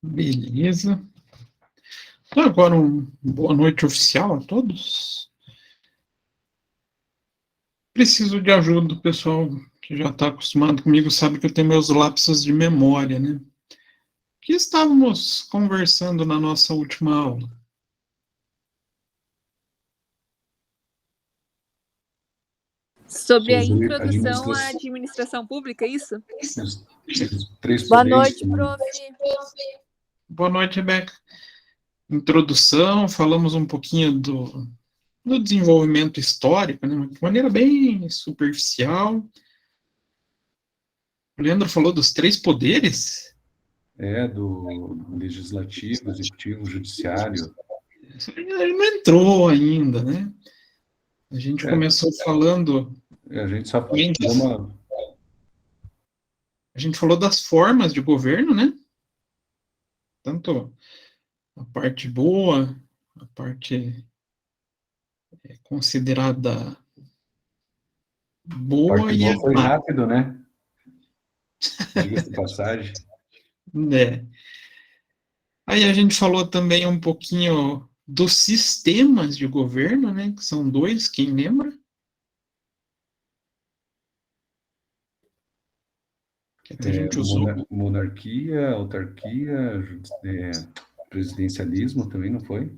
Beleza. Então, agora boa noite oficial a todos. Preciso de ajuda do pessoal que já está acostumado comigo, sabe que eu tenho meus lapsos de memória, né? O que estávamos conversando na nossa última aula? Sobre a introdução à administração pública, isso? Boa noite, prof. Boa noite, Rebeca. Introdução, falamos um pouquinho do desenvolvimento histórico, né? De maneira bem superficial. O Leandro falou dos 3 poderes? Do legislativo, executivo, judiciário. Ele não entrou ainda, né? A gente começou falando... A gente só A gente falou das formas de governo, né? Tanto a parte boa, a parte considerada boa parte e boa foi rápido, né? Diga-se de passagem. Aí a gente falou também um pouquinho dos sistemas de governo, né? Que são 2, quem lembra? Que até a gente usou. Monarquia, autarquia, presidencialismo também, não foi?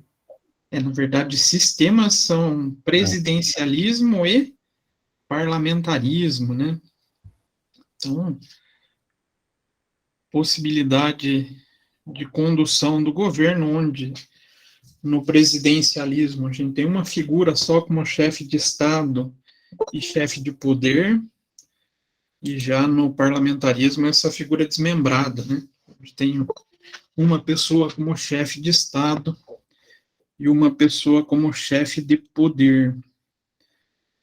Na verdade, sistemas são presidencialismo e parlamentarismo, né? Então, possibilidade de condução do governo, onde no presidencialismo a gente tem uma figura só como chefe de Estado e chefe de poder, e já no parlamentarismo essa figura é desmembrada, né? A gente tem uma pessoa como chefe de Estado e uma pessoa como chefe de poder.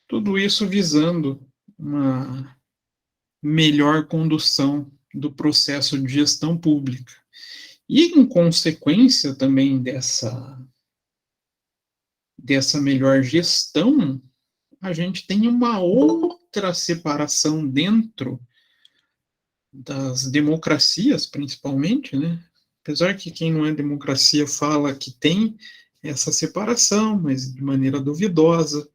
Tudo isso visando uma melhor condução do processo de gestão pública. E, em consequência também dessa melhor gestão, a gente tem uma outra separação dentro das democracias, principalmente, né? Apesar que quem não é democracia fala que tem essa separação, mas de maneira duvidosa,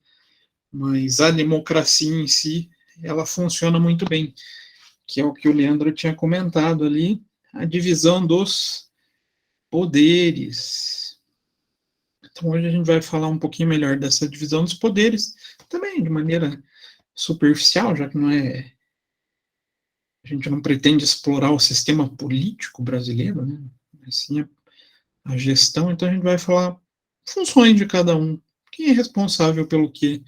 mas a democracia em si, ela funciona muito bem, que é o que o Leandro tinha comentado ali, a divisão dos poderes. Então, hoje a gente vai falar um pouquinho melhor dessa divisão dos poderes, também de maneira superficial, já que a gente não pretende explorar o sistema político brasileiro, né? Mas sim a gestão, então a gente vai falar funções de cada um, quem é responsável pelo quê.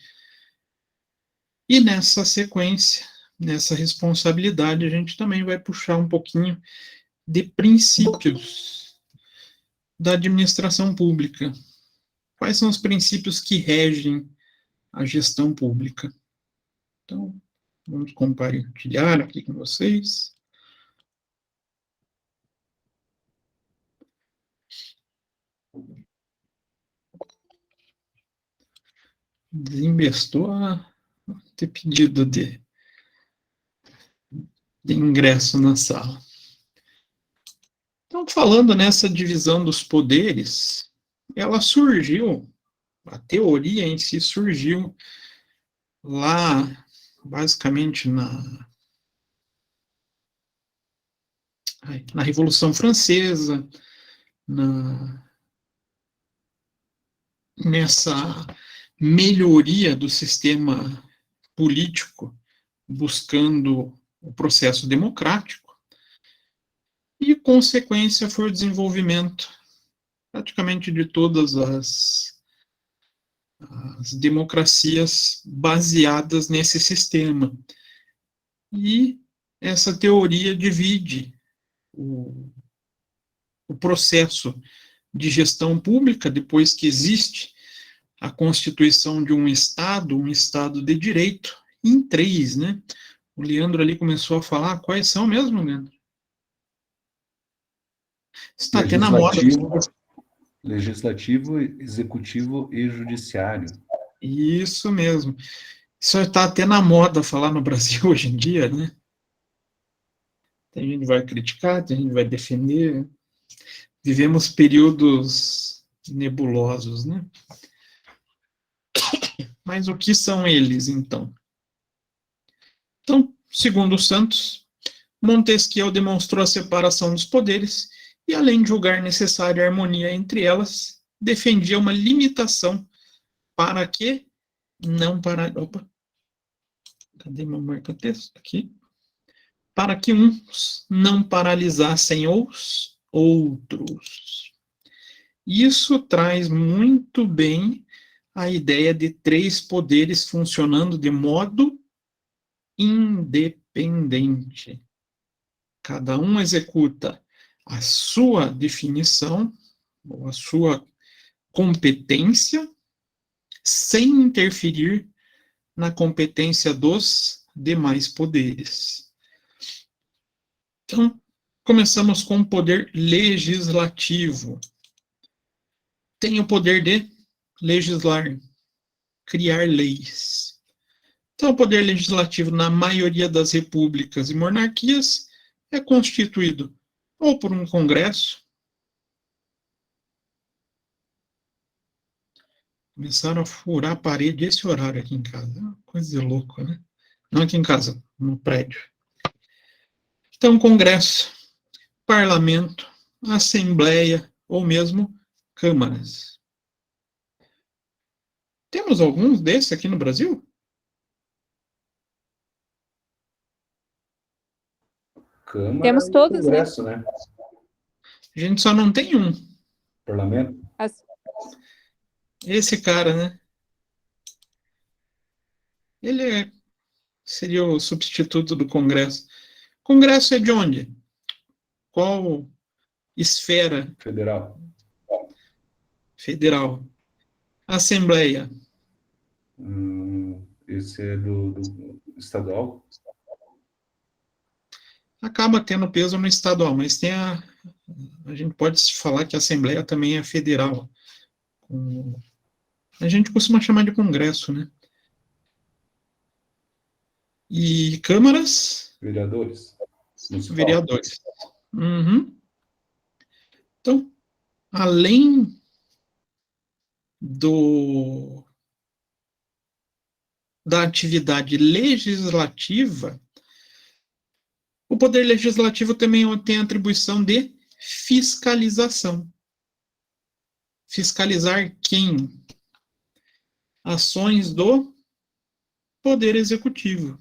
E nessa sequência, nessa responsabilidade, a gente também vai puxar um pouquinho de princípios da administração pública. Quais são os princípios que regem a gestão pública? Então, vamos compartilhar aqui com vocês. Desinvestou a ter pedido de ingresso na sala. Então, falando nessa divisão dos poderes, ela surgiu, a teoria em si surgiu lá, basicamente, na Revolução Francesa, nessa melhoria do sistema político, buscando o processo democrático, e consequência foi o desenvolvimento praticamente de todas as democracias baseadas nesse sistema. E essa teoria divide o processo de gestão pública, depois que existe a constituição de um Estado de direito, em 3, né? O Leandro ali começou a falar quais são mesmo, Leandro? Está até na moda. Legislativo, executivo e judiciário. Isso mesmo. Isso está até na moda falar no Brasil hoje em dia, né? Tem gente que vai criticar, tem gente que vai defender. Vivemos períodos nebulosos, né? Mas o que são eles, então? Então, segundo Santos, Montesquieu demonstrou a separação dos poderes e, além de julgar necessária a harmonia entre elas, defendia uma limitação para que não para... Opa, cadê meu marca-texto? Aqui. Para que uns não paralisassem os outros. Isso traz muito bem a ideia de três poderes funcionando de modo independente. Cada um executa a sua definição, ou a sua competência, sem interferir na competência dos demais poderes. Então, começamos com o poder legislativo. Tem o poder de legislar, criar leis. Então, o poder legislativo, na maioria das repúblicas e monarquias, é constituído ou por um congresso. Começaram a furar a parede esse horário aqui em casa. É uma coisa de louco, né? Não aqui em casa, no prédio. Então, congresso, parlamento, assembleia ou mesmo câmaras. Temos alguns desses aqui no Brasil? Câmara Temos e todos, né? Congresso, né? A gente só não tem um. Parlamento. Esse cara, né? Ele seria o substituto do Congresso. Congresso é de onde? Qual esfera? Federal. Federal. Assembleia. Esse é do estadual. Acaba tendo peso no estadual, mas tem a gente pode falar que a Assembleia também é federal. A gente costuma chamar de Congresso, né? E câmaras? Vereadores. Municipal. Vereadores. Uhum. Então, além da atividade legislativa, o Poder Legislativo também tem a atribuição de fiscalização. Fiscalizar quem? Ações do Poder Executivo.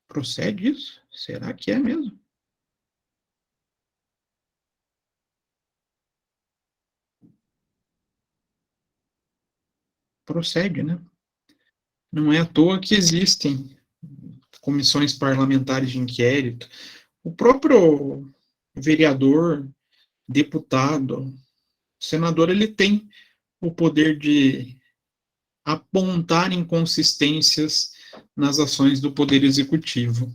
Procede isso? Será que é mesmo? Procede, né? Não é à toa que existem comissões parlamentares de inquérito. O próprio vereador, deputado, senador, ele tem o poder de apontar inconsistências nas ações do Poder Executivo.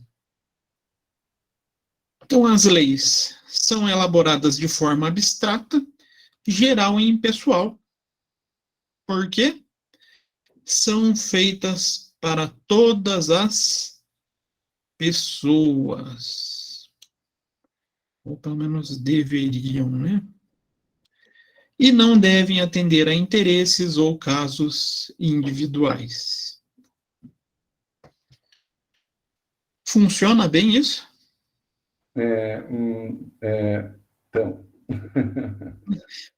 Então, as leis são elaboradas de forma abstrata, geral e impessoal. Por quê? São feitas para todas as pessoas. Ou pelo menos deveriam, né? E não devem atender a interesses ou casos individuais. Funciona bem isso? Então.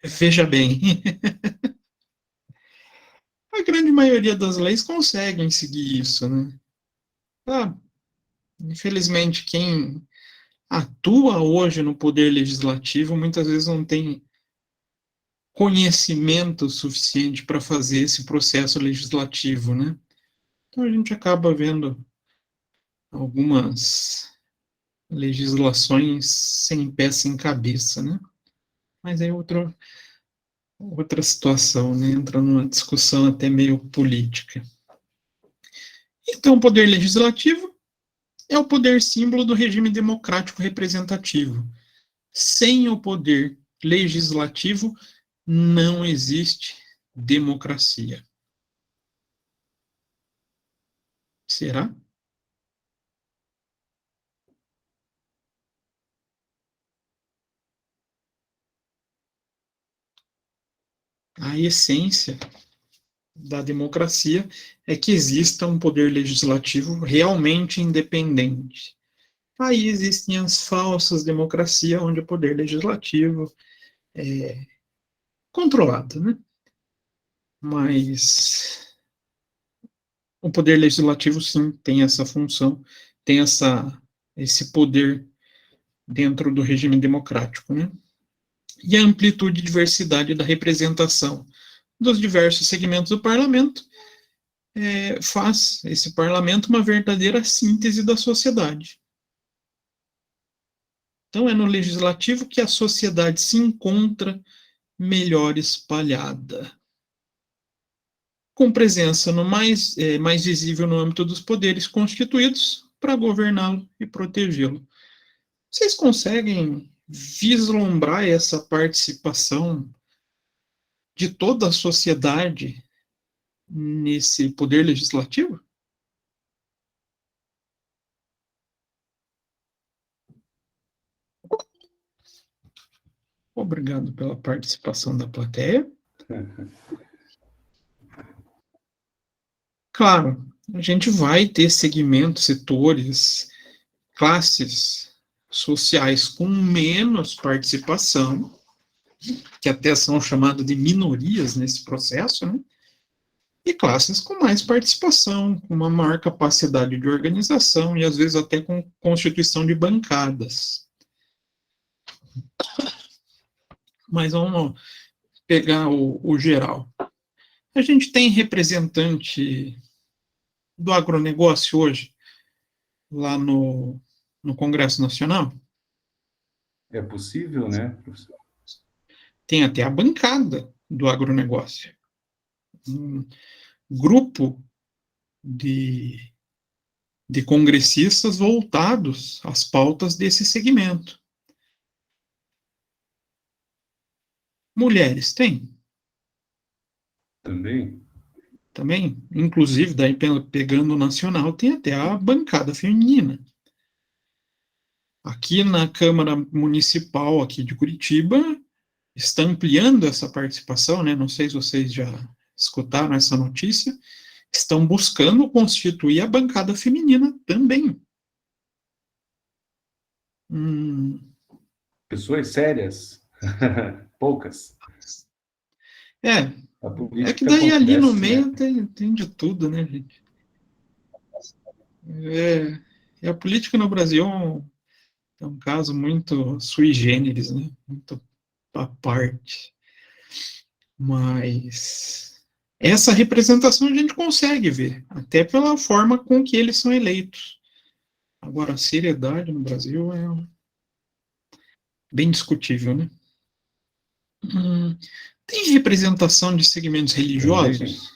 Veja bem. A grande maioria das leis conseguem seguir isso, né? Ah, infelizmente, quem atua hoje no poder legislativo muitas vezes não tem conhecimento suficiente para fazer esse processo legislativo, né? Então a gente acaba vendo algumas legislações sem pé, sem cabeça, né? Mas é outra situação, né? Entra numa discussão até meio política. Então, o poder legislativo é o poder símbolo do regime democrático representativo. Sem o poder legislativo, não existe democracia. Será? a essência da democracia é que exista um poder legislativo realmente independente. Aí existem as falsas democracias, onde o poder legislativo é controlado, né? Mas o poder legislativo, sim, tem essa função, tem esse poder dentro do regime democrático, né? E a amplitude e diversidade da representação dos diversos segmentos do parlamento faz esse parlamento uma verdadeira síntese da sociedade. Então, é no legislativo que a sociedade se encontra melhor espalhada, com presença mais visível no âmbito dos poderes constituídos para governá-lo e protegê-lo. Vocês conseguem vislumbrar essa participação de toda a sociedade nesse poder legislativo? Obrigado pela participação da plateia. Claro, a gente vai ter segmentos, setores, classes sociais com menos participação, que até são chamadas de minorias nesse processo, né? E classes com mais participação, com uma maior capacidade de organização e às vezes até com constituição de bancadas. Mas vamos pegar o geral. A gente tem representante do agronegócio hoje, lá no Congresso Nacional? É possível, né, professor? Tem até a bancada do agronegócio. Um grupo de congressistas voltados às pautas desse segmento. Mulheres tem? Também? Também, inclusive, daí pegando o nacional, tem até a bancada feminina. Aqui na Câmara Municipal aqui de Curitiba, está ampliando essa participação, né? Não sei se vocês já escutaram essa notícia, estão buscando constituir a bancada feminina também. Pessoas sérias? Poucas. É que daí ali no meio, né? tem de tudo, né, gente? E a política no Brasil é um caso muito sui generis, né? Muito à parte. Mas essa representação a gente consegue ver, até pela forma com que eles são eleitos. Agora, a seriedade no Brasil é bem discutível, né? Tem representação de segmentos religiosos?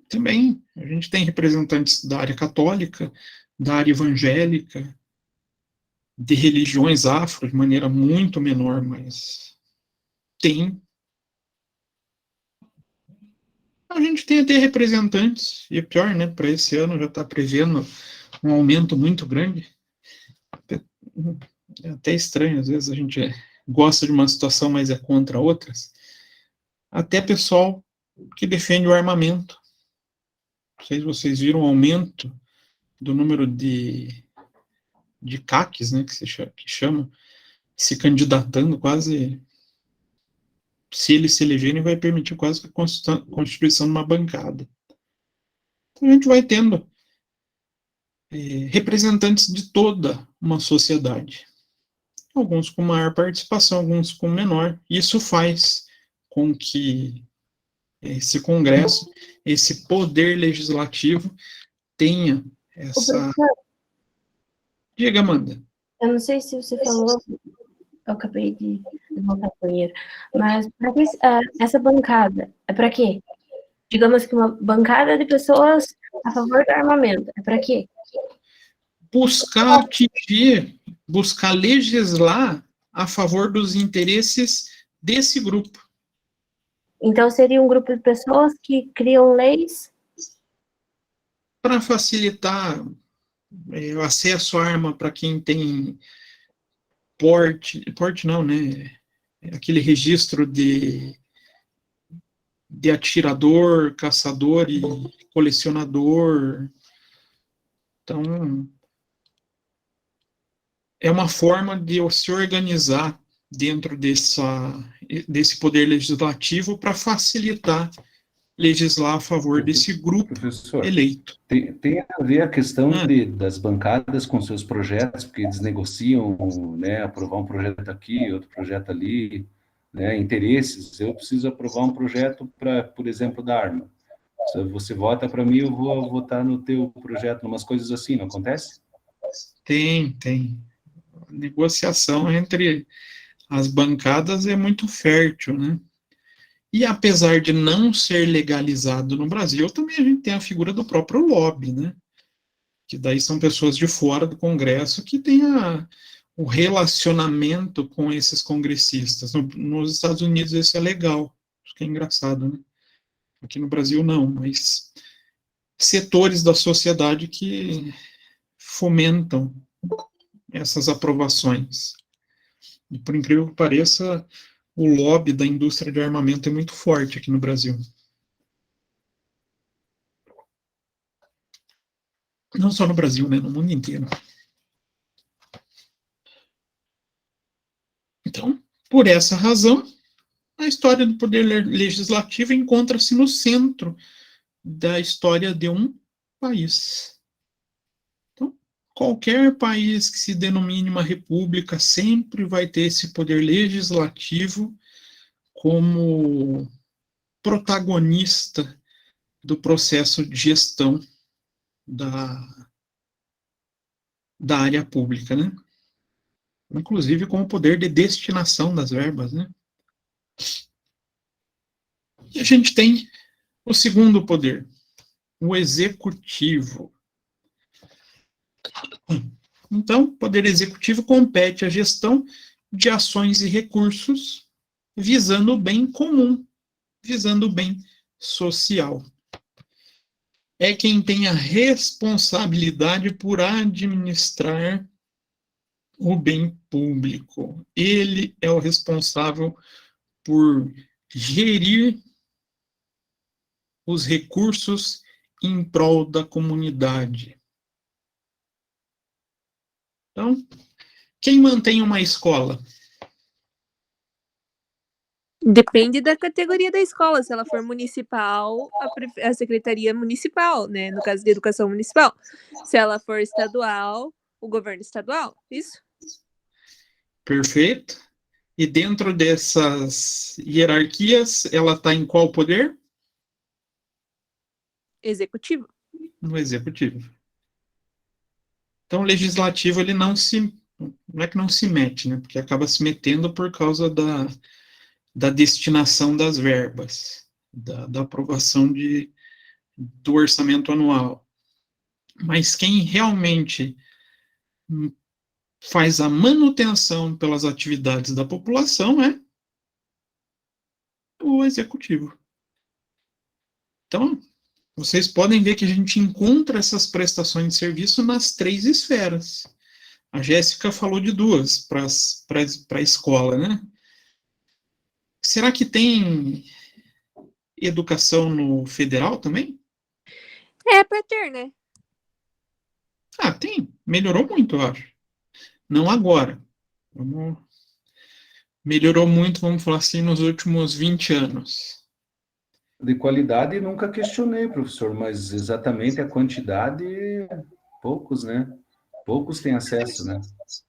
Também. A gente tem representantes da área católica, da área evangélica, de religiões afro, de maneira muito menor, mas tem. A gente tem até representantes, e é pior, né? Para esse ano já está prevendo um aumento muito grande. É até estranho, às vezes a gente gosta de uma situação, mas é contra outras. Até pessoal que defende o armamento. Não sei se vocês viram o aumento do número de CACs, né, que chama, se candidatando quase, se eles se elegerem, vai permitir quase a constituição de uma bancada. Então a gente vai tendo representantes de toda uma sociedade. Alguns com maior participação, alguns com menor. Isso faz com que esse Congresso, esse poder legislativo, tenha essa... Diga, Amanda. Eu não sei se você falou, eu acabei de voltar para o banheiro, mas essa bancada é para quê? Digamos que uma bancada de pessoas a favor do armamento, é para quê? Buscar atingir, buscar legislar a favor dos interesses desse grupo. Então, seria um grupo de pessoas que criam leis para facilitar o acesso à arma para quem tem porte não, né? aquele registro de atirador, caçador e colecionador. Então, é uma forma de se organizar dentro desse poder legislativo para facilitar legislar a favor desse grupo Professor, eleito. tem a ver a questão das bancadas com seus projetos, porque eles negociam, né, aprovar um projeto aqui, outro projeto ali, né, interesses. Eu preciso aprovar um projeto para, por exemplo, da arma. Se você vota para mim, eu vou votar no teu projeto, umas coisas assim, não acontece? Tem. A negociação entre as bancadas é muito fértil, né? E apesar de não ser legalizado no Brasil, também a gente tem a figura do próprio lobby, né? Que daí são pessoas de fora do Congresso que têm o relacionamento com esses congressistas. Nos Estados Unidos isso é legal, acho que é engraçado, né? Aqui no Brasil não, mas setores da sociedade que fomentam essas aprovações. E por incrível que pareça, o lobby da indústria de armamento é muito forte aqui no Brasil. Não só no Brasil, né? No mundo inteiro. Então, por essa razão, a história do poder legislativo encontra-se no centro da história de um país. Então, qualquer país que se denomine uma república sempre vai ter esse poder legislativo como protagonista do processo de gestão da área pública, né? Inclusive com o poder de destinação das verbas, né? E a gente tem o segundo poder, o executivo. Então, o poder executivo compete à gestão de ações e recursos visando o bem comum, visando o bem social. É quem tem a responsabilidade por administrar o bem público. Ele é o responsável por gerir os recursos em prol da comunidade. Então, quem mantém uma escola? Depende da categoria da escola. Se ela for municipal, a secretaria municipal, né? No caso de educação municipal. Se ela for estadual, o governo estadual. Isso? Perfeito. E dentro dessas hierarquias, ela está em qual poder? Executivo. No executivo. Então, o legislativo, ele não é que não se mete, né? Porque acaba se metendo por causa da destinação das verbas, da aprovação do orçamento anual. Mas quem realmente faz a manutenção pelas atividades da população é o executivo. Então, vocês podem ver que a gente encontra essas prestações de serviço nas 3 esferas. A Jéssica falou de 2 para a escola, né? Será que tem educação no federal também? É para ter, né? Ah, tem. Melhorou muito, eu acho. Não agora. Melhorou muito, vamos falar assim, nos últimos 20 anos. De qualidade nunca questionei, professor, mas exatamente a quantidade, poucos, né? Poucos têm acesso, né?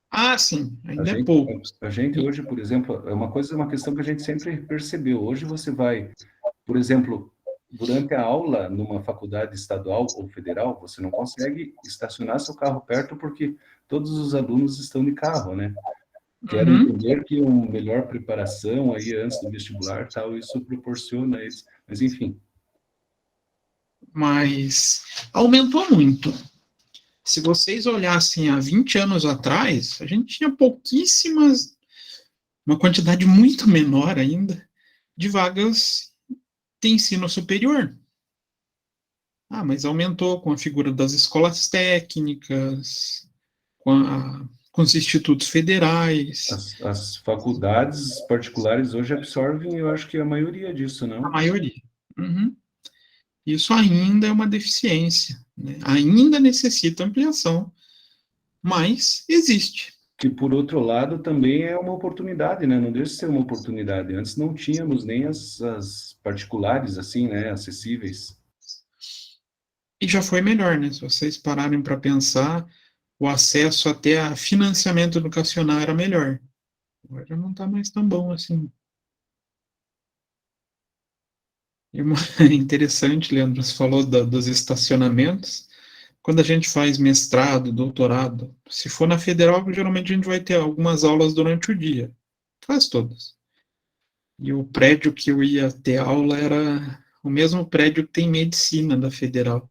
Ah, sim, ainda é pouco. A gente hoje, por exemplo, é uma questão que a gente sempre percebeu. Hoje você vai, por exemplo, durante a aula numa faculdade estadual ou federal, você não consegue estacionar seu carro perto porque todos os alunos estão de carro, né? Quero entender que uma melhor preparação aí antes do vestibular, tal, isso proporciona isso. Mas enfim. Mas aumentou muito. Se vocês olhassem há 20 anos atrás, a gente tinha pouquíssimas, uma quantidade muito menor ainda, de vagas de ensino superior. Ah, mas aumentou com a figura das escolas técnicas, com com os institutos federais, As faculdades particulares hoje absorvem, eu acho que a maioria disso, a não? maioria. Uhum. Isso ainda é uma deficiência, né? Ainda necessita ampliação, mas existe. Que, por outro lado, também é uma oportunidade, né? Não deixa de ser uma oportunidade. Antes não tínhamos nem as particulares, assim, né? Acessíveis. E já foi melhor, né? Se vocês pararem para pensar, o acesso até a financiamento educacional era melhor. Agora não está mais tão bom assim. E uma, interessante, Leandro, você falou dos estacionamentos. Quando a gente faz mestrado, doutorado, se for na federal, geralmente a gente vai ter algumas aulas durante o dia. Quase todas. E o prédio que eu ia ter aula era o mesmo prédio que tem medicina da federal.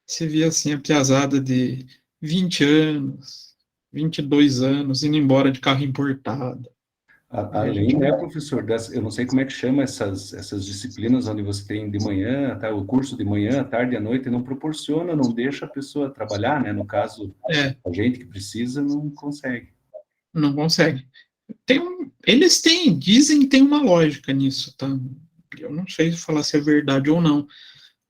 Você via assim a piazada de 20 anos, 22 anos, indo embora de carro importado. E a Além, gente, né, professor, eu não sei como é que chama essas disciplinas onde você tem de manhã, tá, o curso de manhã, tarde e à noite, não proporciona, não deixa a pessoa trabalhar, né? No caso, a gente que precisa não consegue. não consegue. Eles dizem que tem uma lógica nisso, tá? Eu não sei falar se é verdade ou não,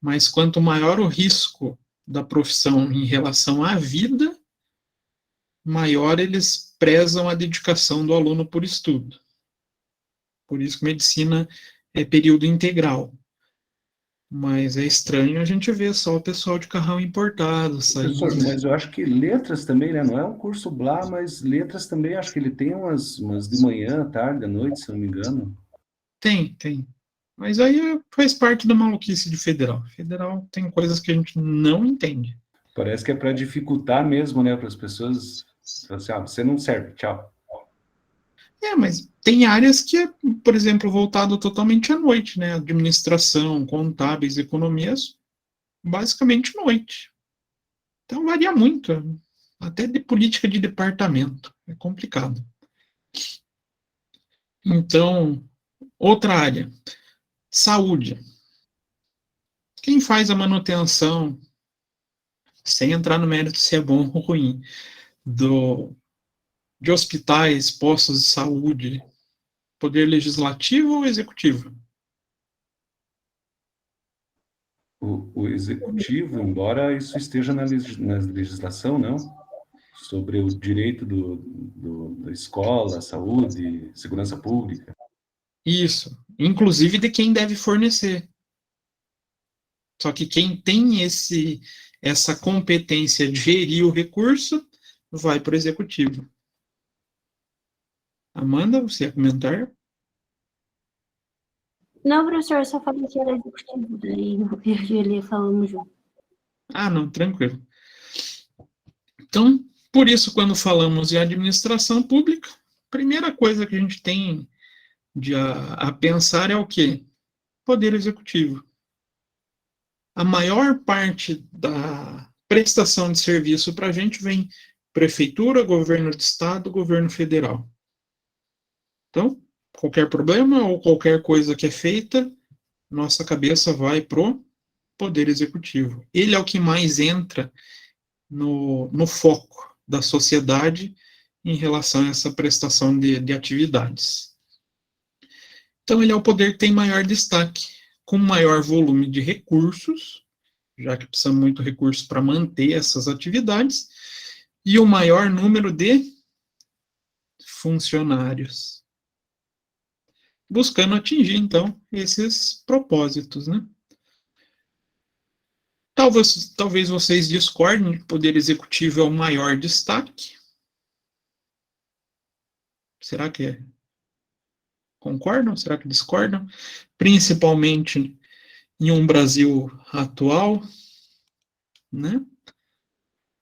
mas quanto maior o risco da profissão em relação à vida, maior eles prezam a dedicação do aluno por estudo. Por isso que medicina é período integral. Mas é estranho a gente ver só o pessoal de carrão importado Professor, saindo. mas eu acho que letras também, né? Não é um curso blá, mas letras também, acho que ele tem umas de manhã, tarde, à noite, se eu não me engano. Tem. Mas aí faz parte da maluquice de federal. Federal tem coisas que a gente não entende. Parece que é para dificultar mesmo, né? Para as pessoas, assim, você não serve, tchau. Mas tem áreas que é, por exemplo, voltado totalmente à noite, né? Administração, contábeis, economias, basicamente noite. Então varia muito, até de política de departamento. É complicado. Então, outra área, saúde. Quem faz a manutenção, sem entrar no mérito se é bom ou ruim, de hospitais, postos de saúde, poder legislativo ou executivo? O executivo, embora isso esteja na legislação, não? Sobre o direito da escola, saúde, segurança pública. Isso. Inclusive de quem deve fornecer. Só que quem tem essa competência de gerir o recurso vai para o executivo. Amanda, você ia comentar? Não, professor, eu só falei que era executivo, daí eu e ele falamos junto. Ah, não, tranquilo. Então, por isso, quando falamos em administração pública, a primeira coisa que a gente tem a pensar é o quê? Poder executivo. A maior parte da prestação de serviço para a gente vem prefeitura, governo de estado, governo federal. Então, qualquer problema ou qualquer coisa que é feita, nossa cabeça vai pro poder executivo. Ele é o que mais entra no foco da sociedade em relação a essa prestação de atividades. Então, ele é o poder que tem maior destaque, com maior volume de recursos, já que precisa muito recurso para manter essas atividades, e o maior número de funcionários, buscando atingir, então, esses propósitos, né? Talvez vocês discordem que o poder executivo é o maior destaque. Será que concordam? Será que discordam? Principalmente em um Brasil atual, né?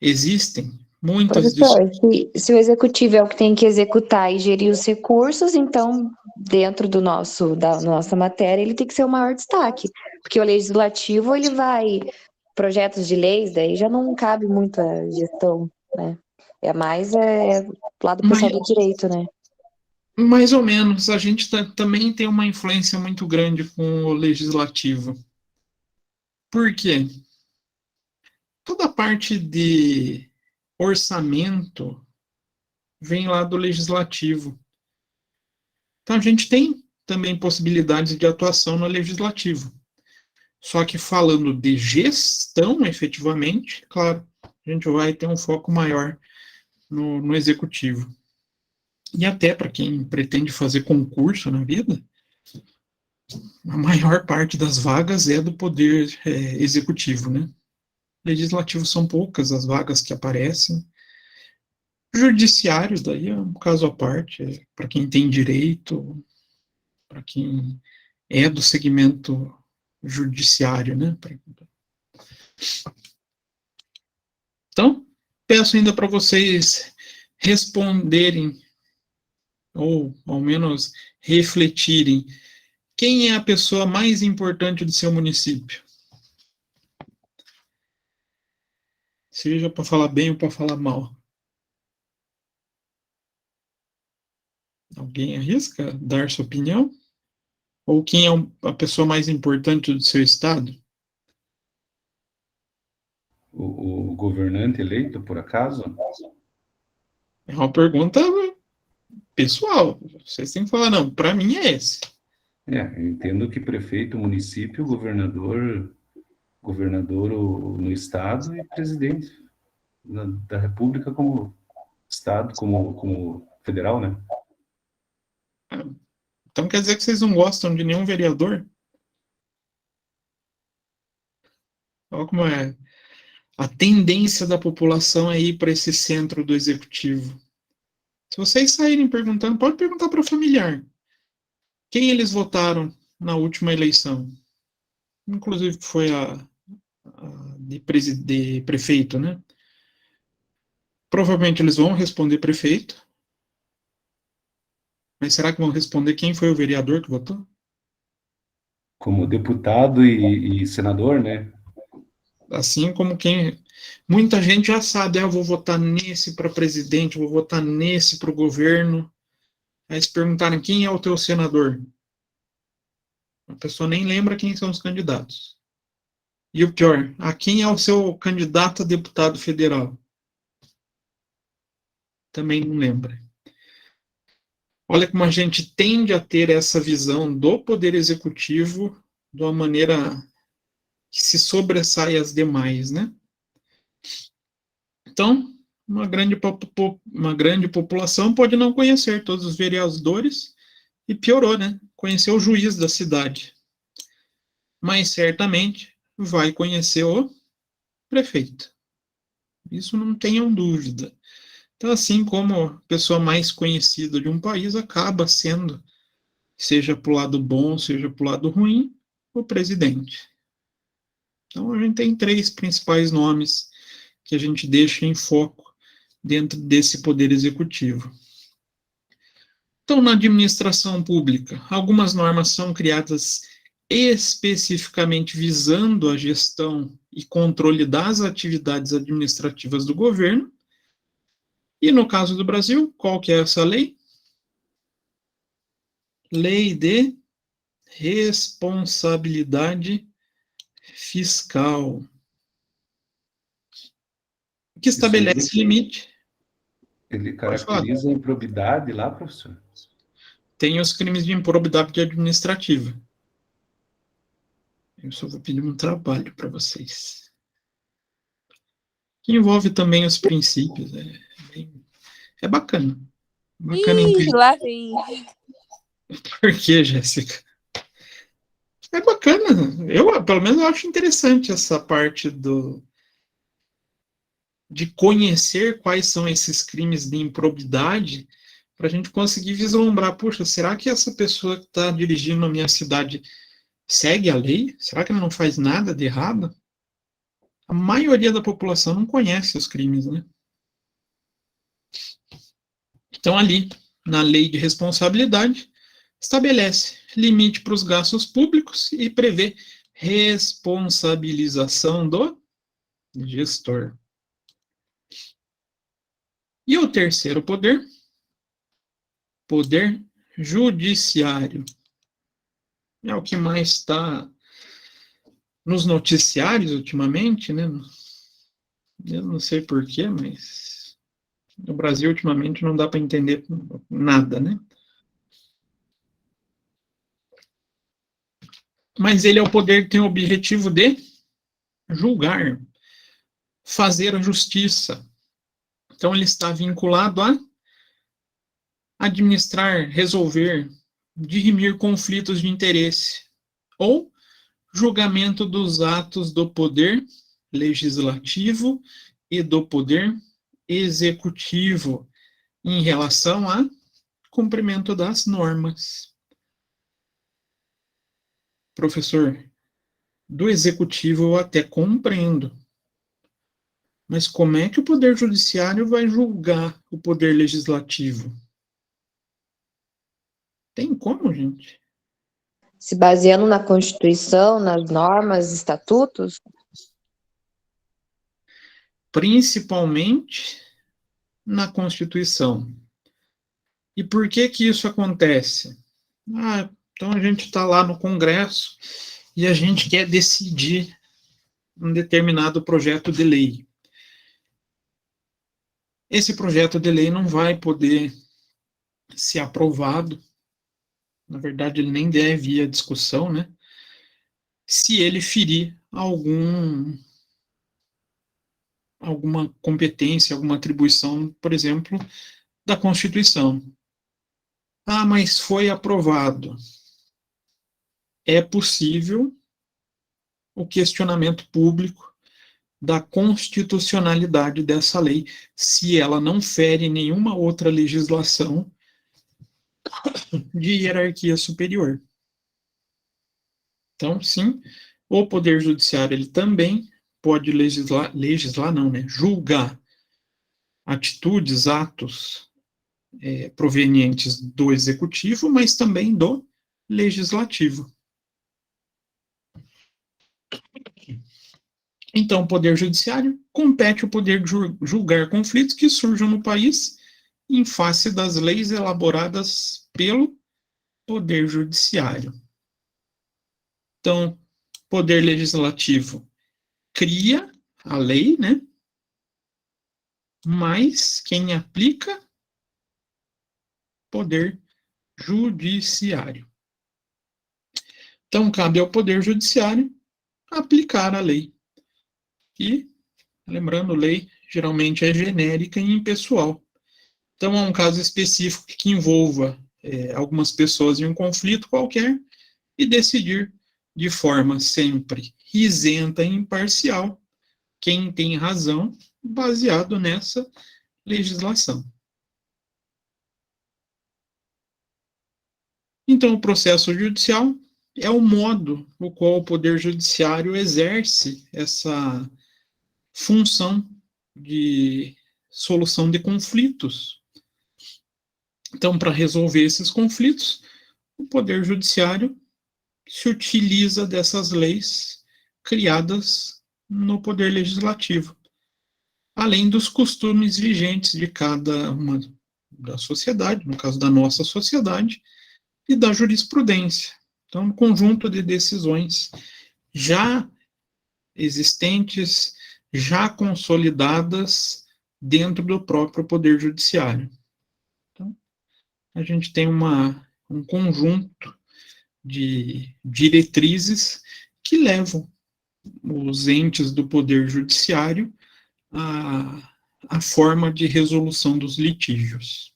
Existem muitas Professor, se o executivo é o que tem que executar e gerir os recursos, então, dentro da nossa matéria, ele tem que ser o maior destaque. Porque o legislativo, ele vai, projetos de leis, daí já não cabe muito a gestão, né? É mais lá do pessoal do direito, né? mais ou menos. A gente também tem uma influência muito grande com o legislativo. Por quê? Toda a parte de orçamento vem lá do legislativo. Então, a gente tem também possibilidades de atuação no legislativo. Só que falando de gestão, efetivamente, claro, a gente vai ter um foco maior no executivo. E até para quem pretende fazer concurso na vida, a maior parte das vagas é do poder executivo, né? Legislativo são poucas as vagas que aparecem. Judiciário, daí é um caso à parte, para quem tem direito, para quem é do segmento judiciário, né? Então, peço ainda para vocês responderem, ou ao menos refletirem, quem é a pessoa mais importante do seu município? Seja para falar bem ou para falar mal. Alguém arrisca dar sua opinião? Ou quem é a pessoa mais importante do seu estado? O governante eleito, por acaso? É uma pergunta pessoal. Vocês têm que falar, não, para mim é esse. Eu entendo que prefeito, município, governador no estado e presidente da República como estado, como federal, né? Então quer dizer que vocês não gostam de nenhum vereador? Olha como é a tendência da população é ir para esse centro do executivo. Se vocês saírem perguntando, pode perguntar para o familiar. Quem eles votaram na última eleição? Inclusive foi a de prefeito, né? Provavelmente eles vão responder prefeito. Mas será que vão responder quem foi o vereador que votou? Como deputado e senador, né? Assim como quem... Muita gente já sabe, eu vou votar nesse para presidente, vou votar nesse para o governo. Aí se perguntarem quem é o teu senador, a pessoa nem lembra quem são os candidatos. E o pior, a quem é o seu candidato a deputado federal? Também não lembra. Olha como a gente tende a ter essa visão do poder executivo de uma maneira que se sobressai às demais, né? Então, uma grande população pode não conhecer todos os vereadores e piorou, né? Conhecer o juiz da cidade. Mas certamente vai conhecer o prefeito. Isso não tenham dúvida. Então, assim como a pessoa mais conhecida de um país acaba sendo, seja para o lado bom, seja para o lado ruim, o presidente. Então, a gente tem 3 principais nomes que a gente deixa em foco dentro desse poder executivo. Então, na administração pública, algumas normas são criadas especificamente visando a gestão e controle das atividades administrativas do governo. E no caso do Brasil, qual que é essa lei? Lei de responsabilidade fiscal, que estabelece limite. Ele caracteriza a improbidade lá, professor? Tem os crimes de improbidade administrativa. Eu só vou pedir um trabalho para vocês. Que envolve também os princípios. É bacana. Bacana. Ih, lá vem. Por que, Jéssica? É bacana. Eu, pelo menos, eu acho interessante essa parte de conhecer quais são esses crimes de improbidade para a gente conseguir vislumbrar, puxa, será que essa pessoa que está dirigindo a minha cidade segue a lei? Será que ela não faz nada de errado? A maioria da população não conhece os crimes, né? Então, ali, na lei de responsabilidade, estabelece limite para os gastos públicos e prevê responsabilização do gestor. E o terceiro poder, poder judiciário. É o que mais está nos noticiários ultimamente, né? Eu não sei porquê, mas No Brasil, ultimamente, não dá para entender nada, né? Mas ele é o poder que tem o objetivo de julgar, fazer a justiça. Então, ele está vinculado a administrar, resolver, dirimir conflitos de interesse, ou julgamento dos atos do poder legislativo e do poder executivo em relação a cumprimento das normas. Professor, do executivo eu até compreendo, mas como é que o poder judiciário vai julgar o poder legislativo? Tem como, gente? Se baseando na Constituição, nas normas, estatutos? Principalmente na Constituição. E por que que isso acontece? Então a gente está lá no Congresso e a gente quer decidir um determinado projeto de lei. Esse projeto de lei não vai poder ser aprovado, na verdade ele nem deve ir à discussão, né? Se ele ferir alguma competência, alguma atribuição, por exemplo, da Constituição. Mas foi aprovado. É possível o questionamento público da constitucionalidade dessa lei, se ela não fere nenhuma outra legislação de hierarquia superior. Então, sim, o Poder Judiciário ele também pode legislar não, né? Julgar atitudes, atos provenientes do Executivo, mas também do Legislativo. Então, o Poder Judiciário compete o poder de julgar conflitos que surjam no país em face das leis elaboradas pelo Poder Judiciário. Então, Poder Legislativo cria a lei, né? Mas quem aplica? Poder Judiciário. Então, cabe ao Poder Judiciário aplicar a lei. E, lembrando, lei geralmente é genérica e impessoal. Então, é um caso específico que envolva algumas pessoas em um conflito qualquer e decidir de forma sempre isenta e imparcial quem tem razão, baseado nessa legislação. Então, o processo judicial é o modo no qual o Poder Judiciário exerce essa função de solução de conflitos. Então, para resolver esses conflitos, o Poder Judiciário se utiliza dessas leis criadas no Poder Legislativo, além dos costumes vigentes de cada uma da sociedade, no caso da nossa sociedade, e da jurisprudência. Então, um conjunto de decisões já existentes, já consolidadas dentro do próprio Poder Judiciário. Então, a gente tem um conjunto de diretrizes que levam os entes do Poder Judiciário à forma de resolução dos litígios.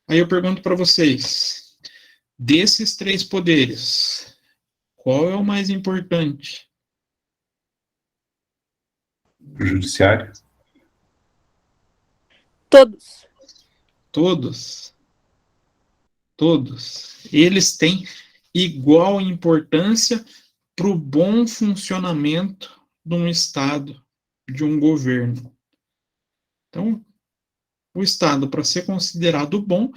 Aí eu pergunto para vocês, desses três poderes, qual é o mais importante? O judiciário? Todos. Todos. Todos. Eles têm igual importância para o bom funcionamento de um Estado, de um governo. Então, o Estado, para ser considerado bom,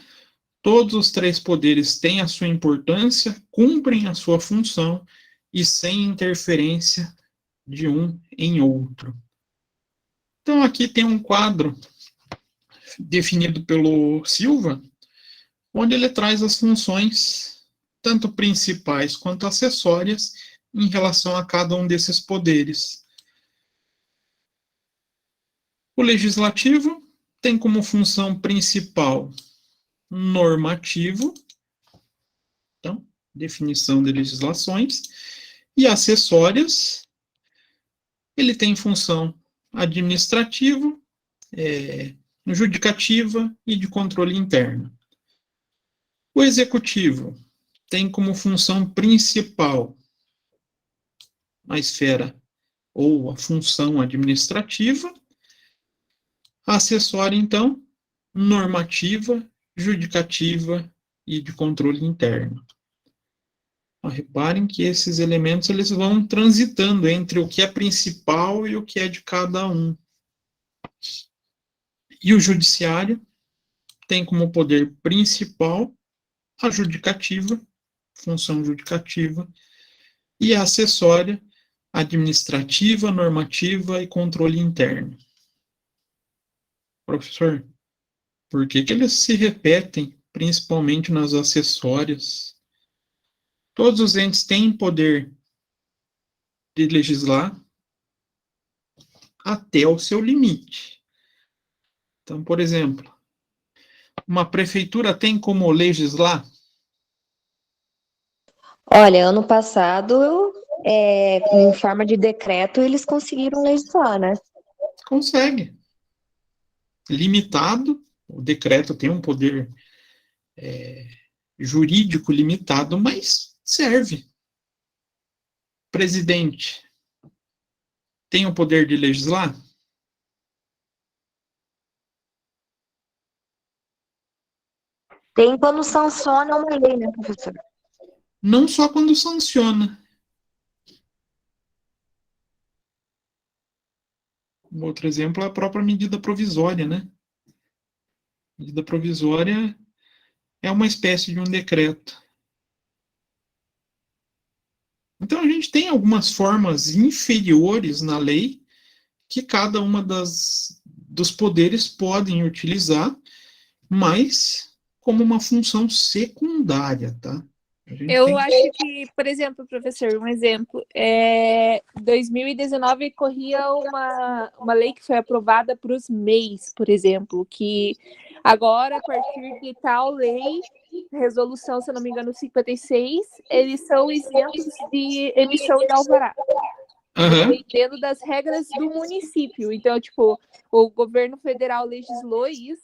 todos os três poderes têm a sua importância, cumprem a sua função e sem interferência de um em outro. Então, aqui tem um quadro definido pelo Silva, onde ele traz as funções, tanto principais quanto acessórias, em relação a cada um desses poderes. O legislativo tem como função principal normativo, então, definição de legislações, e acessórias, ele tem função administrativa, judicativa e de controle interno. O executivo tem como função principal a esfera ou a função administrativa, a acessória, então, normativa, judicativa e de controle interno. Reparem que esses elementos eles vão transitando entre o que é principal e o que é de cada um. E o judiciário tem como poder principal a judicativa, função judicativa, e a acessória, administrativa, normativa e controle interno. Professor, por que eles se repetem, principalmente nas acessórias? Todos os entes têm poder de legislar até o seu limite. Então, por exemplo, uma prefeitura tem como legislar? Olha, ano passado, em forma de decreto, eles conseguiram legislar, né? Consegue. Limitado, o decreto tem um poder jurídico limitado, mas serve. Presidente tem o poder de legislar? Tem quando sanciona uma lei, né, professor? Não só quando sanciona. Um outro exemplo é a própria medida provisória, né? Medida provisória é uma espécie de um decreto. Então, a gente tem algumas formas inferiores na lei que cada uma dos poderes podem utilizar, mas como uma função secundária, tá? Eu acho que, por exemplo, professor, um exemplo, 2019 corria uma lei que foi aprovada para os MEIs, por exemplo, que agora, a partir de tal lei, resolução, se eu não me engano, 56, eles são isentos de emissão de alvará, dependendo das regras do município. Então, tipo, o governo federal legislou isso,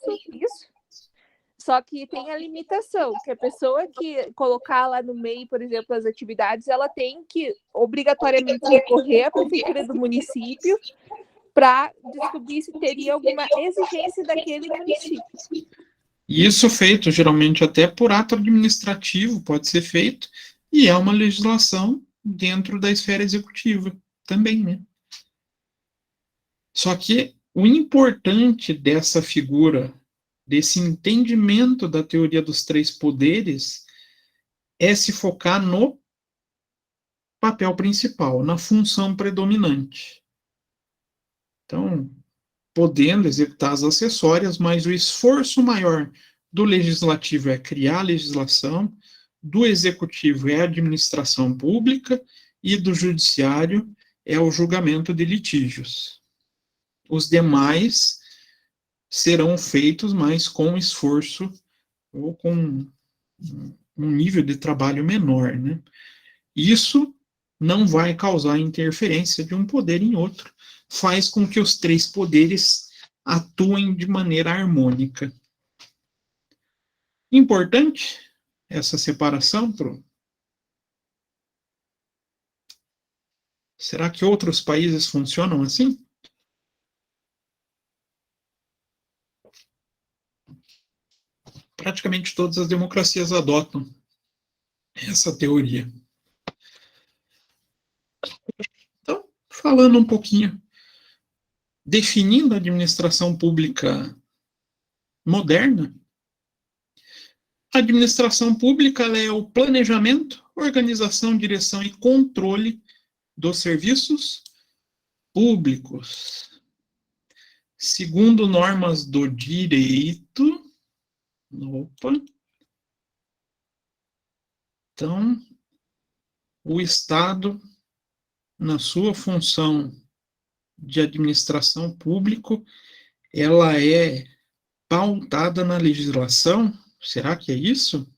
só que tem a limitação, que a pessoa que colocar lá no MEI, por exemplo, as atividades, ela tem que obrigatoriamente recorrer à prefeitura do município para descobrir se teria alguma exigência daquele município. Isso feito, geralmente, até por ato administrativo, pode ser feito, e é uma legislação dentro da esfera executiva também, né? Só que o importante dessa figura, desse entendimento da teoria dos três poderes, é se focar no papel principal, na função predominante. Então, podendo executar as acessórias, mas o esforço maior do legislativo é criar a legislação, do executivo é a administração pública e do judiciário é o julgamento de litígios. Os demais serão feitos, mas com esforço ou com um nível de trabalho menor, né? Isso não vai causar interferência de um poder em outro, faz com que os três poderes atuem de maneira harmônica. Importante essa separação, Será que outros países funcionam assim? Praticamente todas as democracias adotam essa teoria. Então, falando um pouquinho, definindo a administração pública moderna, a administração pública é o planejamento, organização, direção e controle dos serviços públicos, segundo normas do direito. Então, o Estado, na sua função de administração pública, ela é pautada na legislação? Será que é isso?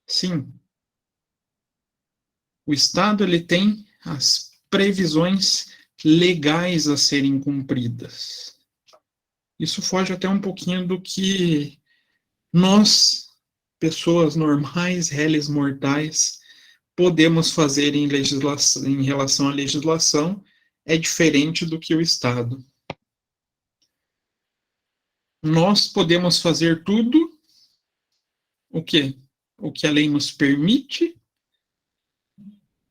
Sim. O Estado ele tem as previsões legais a serem cumpridas. Isso foge até um pouquinho do que nós, pessoas normais, réis mortais, podemos fazer em legislação, em relação à legislação, é diferente do que o Estado. Nós podemos fazer tudo o quê? O que a lei nos permite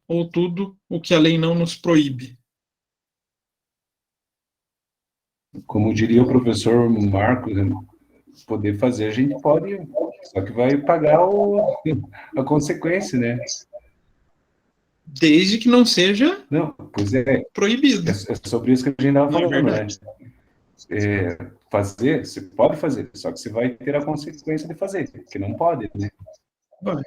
ou tudo o que a lei não nos proíbe? Como diria o professor Marcos, poder fazer a gente pode, só que vai pagar a consequência, né? Desde que não seja Não, pois é, proibido. é sobre isso que a gente estava Não é falando, né? verdade? Fazer, você pode fazer, só que você vai ter a consequência de fazer, que não pode, né? Vai.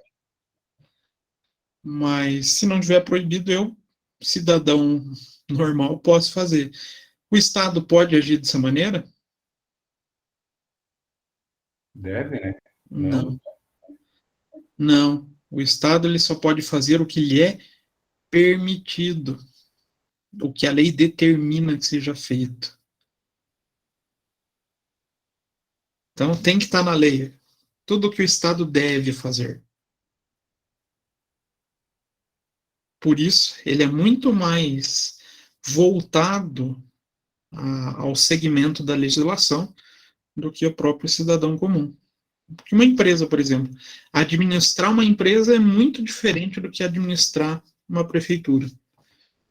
Mas se não tiver proibido, eu, cidadão normal, posso fazer. O Estado pode agir dessa maneira? Deve, né? Não. Não. O Estado ele só pode fazer o que lhe é permitido, o que a lei determina que seja feito. Então tem que estar na lei. Tudo o que o Estado deve fazer. Por isso, ele é muito mais voltado ao segmento da legislação do que o próprio cidadão comum. Porque uma empresa, por exemplo, administrar uma empresa é muito diferente do que administrar uma prefeitura,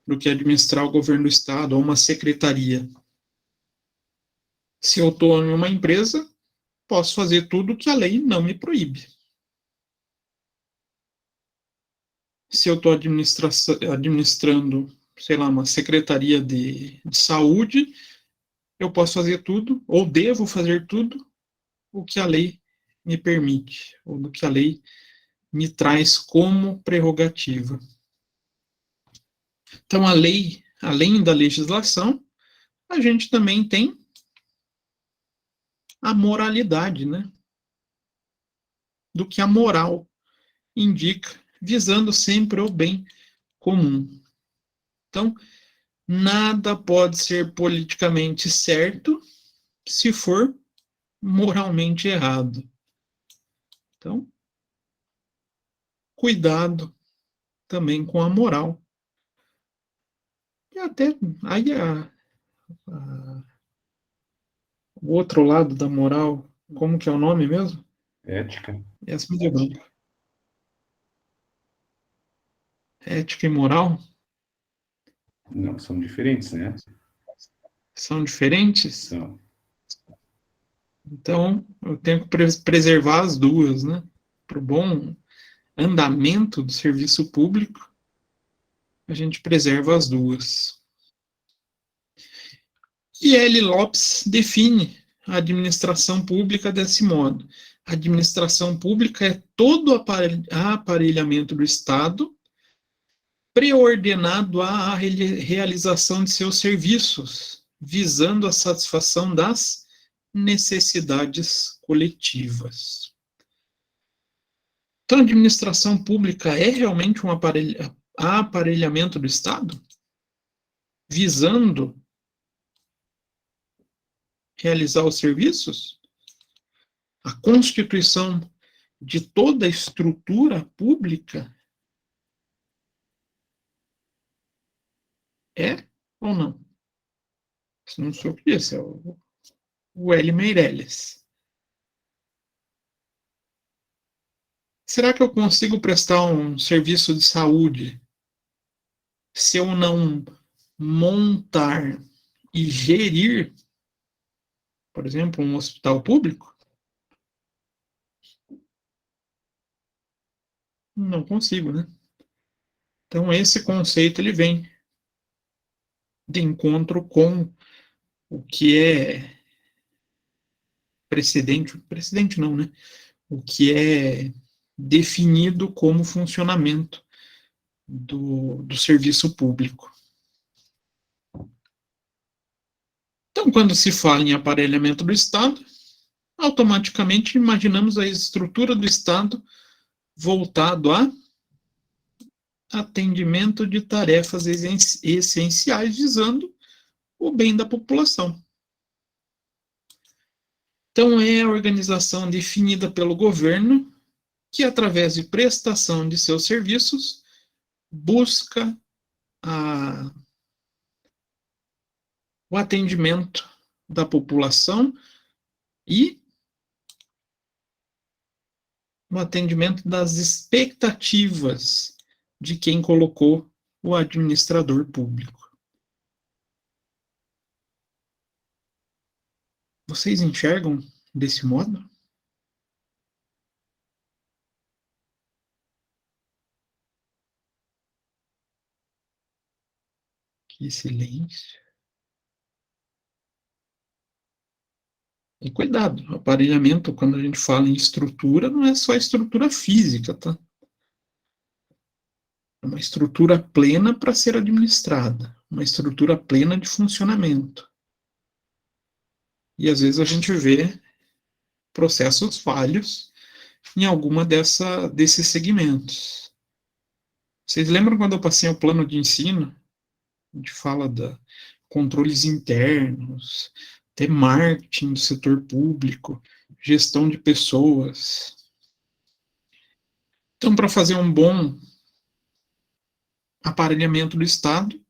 do que administrar o governo do estado ou uma secretaria. Se eu estou em uma empresa, posso fazer tudo que a lei não me proíbe. Se eu estou administrando, sei lá, uma secretaria de saúde, eu posso fazer tudo, ou devo fazer tudo, o que a lei me permite, ou do que a lei me traz como prerrogativa. Então, a lei, além da legislação, a gente também tem a moralidade, né? Do que a moral indica, visando sempre o bem comum. Então, nada pode ser politicamente certo se for moralmente errado. Então, cuidado também com a moral. E até aí o outro lado da moral, como que é o nome mesmo? Ética. Essa me deu branco. Ética e moral Não, são diferentes, né? são diferentes? São. Então, eu tenho que preservar as duas, né? Para o bom andamento do serviço público, a gente preserva as duas. E L. Lopes define a administração pública desse modo. A administração pública é todo o aparelhamento do Estado preordenado à realização de seus serviços, visando a satisfação das necessidades coletivas. Então, a administração pública é realmente um aparelhamento do Estado, visando realizar os serviços? A constituição de toda a estrutura pública é ou não? Isso não sou eu que disse, é o L. Meirelles. Será que eu consigo prestar um serviço de saúde se eu não montar e gerir, por exemplo, um hospital público? Não consigo, né? Então, esse conceito ele vem de encontro com o que é precedente não, né? O que é definido como funcionamento do serviço público. Então, Então, quando se fala em aparelhamento do Estado, automaticamente imaginamos a estrutura do Estado voltado a atendimento de tarefas essenciais, visando o bem da população. Então, é a organização definida pelo governo que, através de prestação de seus serviços, busca o atendimento da população e o atendimento das expectativas de quem colocou o administrador público. Vocês enxergam desse modo? Que silêncio. E cuidado, aparelhamento, quando a gente fala em estrutura, não é só estrutura física, tá? É uma estrutura plena para ser administrada, uma estrutura plena de funcionamento. E às vezes a gente vê processos falhos em alguma desses segmentos. Vocês lembram quando eu passei o plano de ensino? A gente fala de controles internos, até marketing do setor público, gestão de pessoas. Então, para fazer um bom aparelhamento do Estado,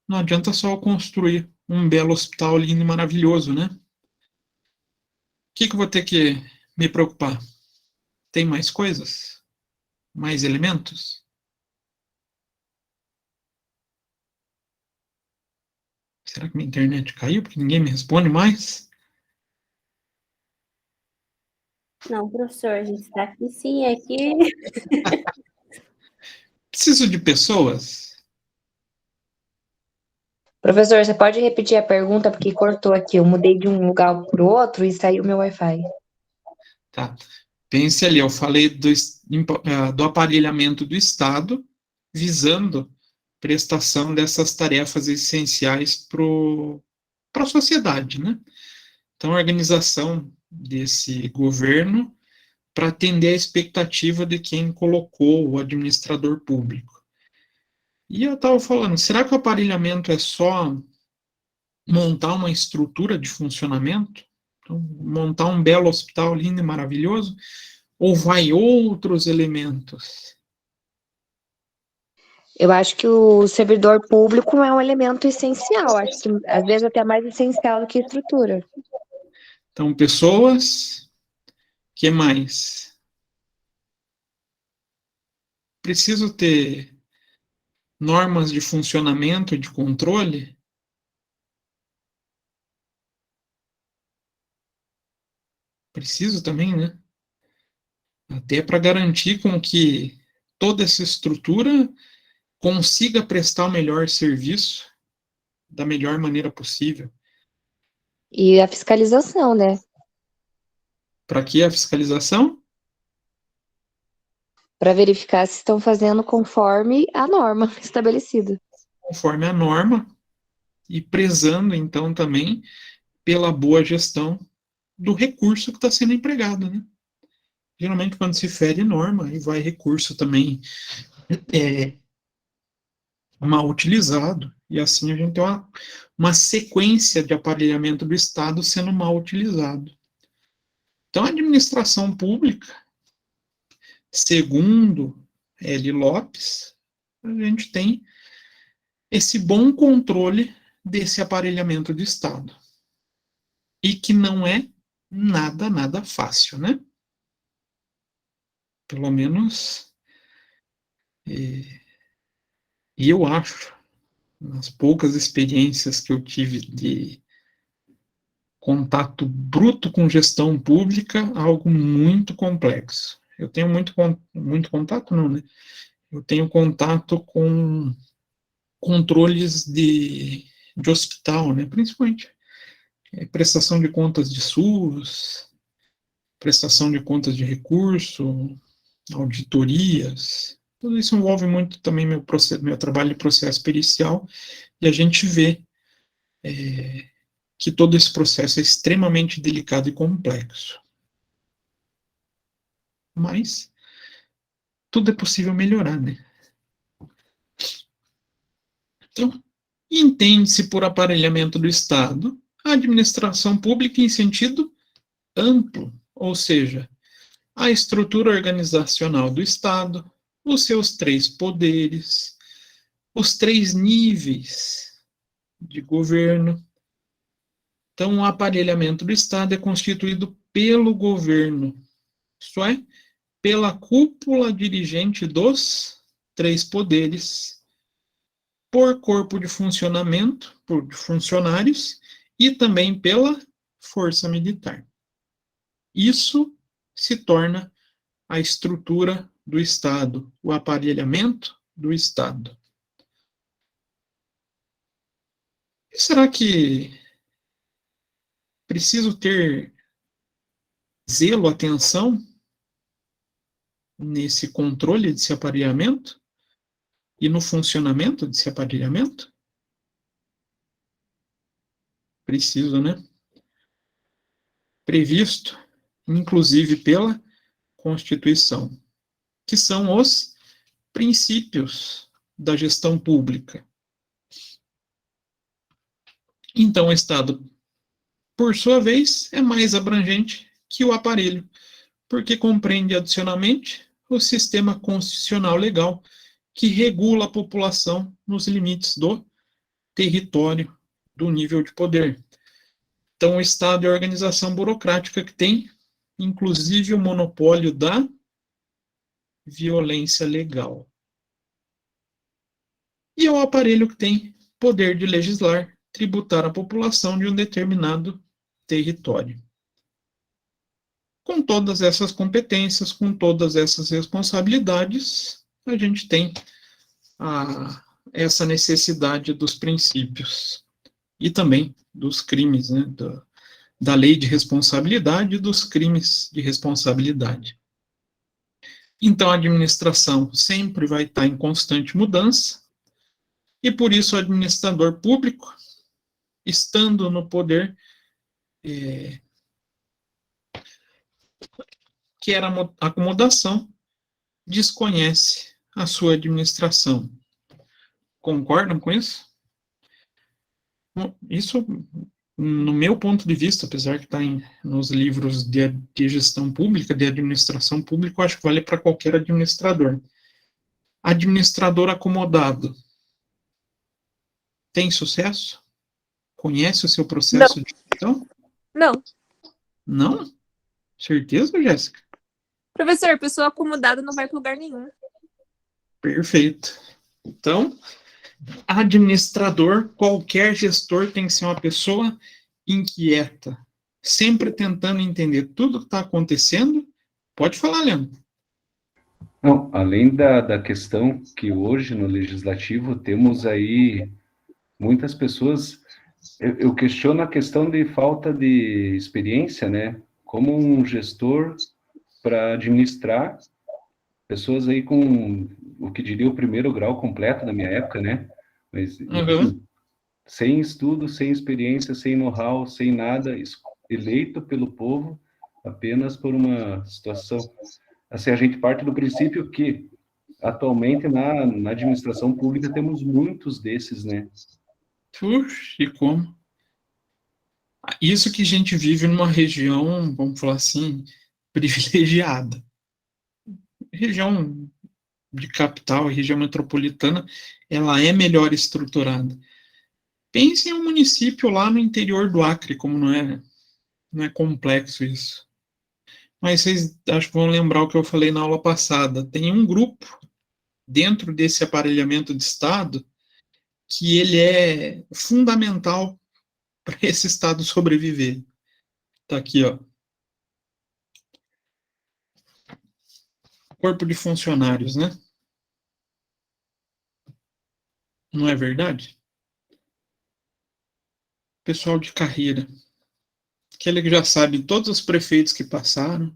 não adianta só construir um belo hospital lindo e maravilhoso, né? O que eu vou ter que me preocupar? Tem mais coisas? Mais elementos? Será que minha internet caiu porque ninguém me responde mais? Não, professor, a gente está aqui sim, é que... Preciso de pessoas? Professor, você pode repetir a pergunta porque cortou aqui. Eu mudei de um lugar para o outro e saiu meu Wi-Fi. Tá. Pense ali, eu falei do aparelhamento do Estado, visando prestação dessas tarefas essenciais para a sociedade, né? Então, a organização desse governo para atender a expectativa de quem colocou o administrador público. E eu estava falando, será que o aparelhamento é só montar uma estrutura de funcionamento? Então, montar um belo hospital lindo e maravilhoso? Ou vai outros elementos? Eu acho que o servidor público é um elemento essencial. Acho que às vezes até mais essencial do que estrutura. Então, pessoas, que mais? Preciso ter normas de funcionamento e de controle? Preciso também, né? Até para garantir com que toda essa estrutura consiga prestar o melhor serviço da melhor maneira possível. E a fiscalização, né? Para que a fiscalização? Para verificar se estão fazendo conforme a norma estabelecida. Conforme a norma e prezando, então, também pela boa gestão do recurso que está sendo empregado, né? Geralmente, quando se fere norma, aí vai recurso também mal utilizado, e assim a gente tem uma sequência de aparelhamento do Estado sendo mal utilizado. Então, a administração pública, segundo L. Lopes, a gente tem esse bom controle desse aparelhamento do Estado. E que não é nada fácil, né? Pelo menos, e eu acho, nas poucas experiências que eu tive de contato bruto com gestão pública, algo muito complexo. Eu tenho muito contato, não, né? Eu tenho contato com controles de hospital, né? Principalmente prestação de contas de SUS, prestação de contas de recurso, auditorias. Tudo isso envolve muito também meu trabalho de processo pericial, e a gente vê que todo esse processo é extremamente delicado e complexo. Mas tudo é possível melhorar, né? Então, entende-se por aparelhamento do Estado a administração pública em sentido amplo, ou seja, a estrutura organizacional do Estado, os seus 3 poderes, os 3 níveis de governo. Então, o aparelhamento do Estado é constituído pelo governo, isto é, pela cúpula dirigente dos 3 poderes, por corpo de funcionamento, por funcionários, e também pela força militar. Isso se torna a estrutura do Estado, o aparelhamento do Estado. E será que preciso ter zelo, atenção nesse controle desse aparelhamento e no funcionamento desse aparelhamento? Preciso, né? Previsto, inclusive pela Constituição, que são os princípios da gestão pública. Então, o Estado, por sua vez, é mais abrangente que o aparelho, porque compreende adicionalmente o sistema constitucional legal que regula a população nos limites do território, do nível de poder. Então, o Estado é a organização burocrática que tem, inclusive, o monopólio da violência legal. E é o aparelho que tem poder de legislar, tributar a população de um determinado território. Com todas essas competências, com todas essas responsabilidades, a gente tem essa necessidade dos princípios e também dos crimes, né, da lei de responsabilidade e dos crimes de responsabilidade. Então, a administração sempre vai estar em constante mudança, e por isso o administrador público, estando no poder, quer acomodação, desconhece a sua administração. Concordam com isso? Isso, no meu ponto de vista, apesar que está nos livros de gestão pública, de administração pública, eu acho que vale para qualquer administrador. Administrador acomodado tem sucesso? Conhece o seu processo de gestão? Não. Não? Certeza, Jéssica? Professor, pessoa acomodada não vai para lugar nenhum. Perfeito. Então, administrador, qualquer gestor tem que ser uma pessoa inquieta, sempre tentando entender tudo que está acontecendo. Pode falar, Leandro. Não, além da questão que hoje no Legislativo temos aí muitas pessoas, eu questiono a questão de falta de experiência, né? Como um gestor para administrar pessoas aí com o que diria o primeiro grau completo na minha época, né? Mas sem estudo, sem experiência, sem know-how, sem nada, eleito pelo povo apenas por uma situação. Assim, a gente parte do princípio que atualmente na administração pública temos muitos desses, né? Puxa, e como? Isso que a gente vive numa região, vamos falar assim, privilegiada. Região de capital, região metropolitana, ela é melhor estruturada. Pense em um município lá no interior do Acre, como não é complexo isso. Mas vocês acho que vão lembrar o que eu falei na aula passada. Tem um grupo dentro desse aparelhamento de Estado que ele é fundamental para esse Estado sobreviver. Está aqui, ó. Corpo de funcionários, né? Não é verdade? Pessoal de carreira. Aquele que já sabe todos os prefeitos que passaram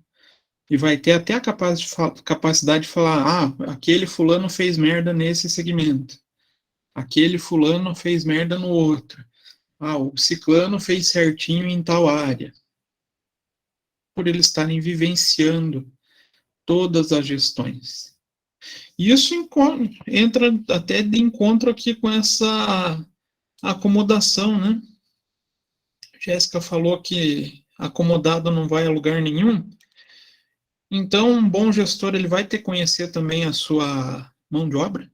e vai ter até a capacidade de falar, aquele fulano fez merda nesse segmento. Aquele fulano fez merda no outro. o ciclano fez certinho em tal área, por eles estarem vivenciando todas as gestões. Isso entra até de encontro aqui com essa acomodação, né? Jéssica falou que acomodado não vai a lugar nenhum. Então, um bom gestor, ele vai ter que conhecer também a sua mão de obra?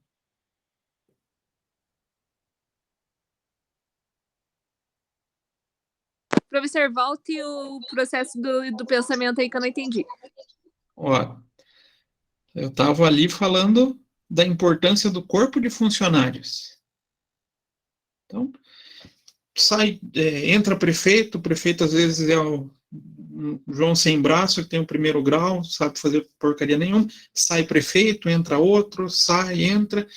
Professor, volte o processo do pensamento aí que eu não entendi. Ó, eu estava ali falando da importância do corpo de funcionários. Então, entra prefeito, o prefeito às vezes é o João sem braço, que tem o primeiro grau, sabe fazer porcaria nenhuma, sai prefeito, entra outro, sai, entra.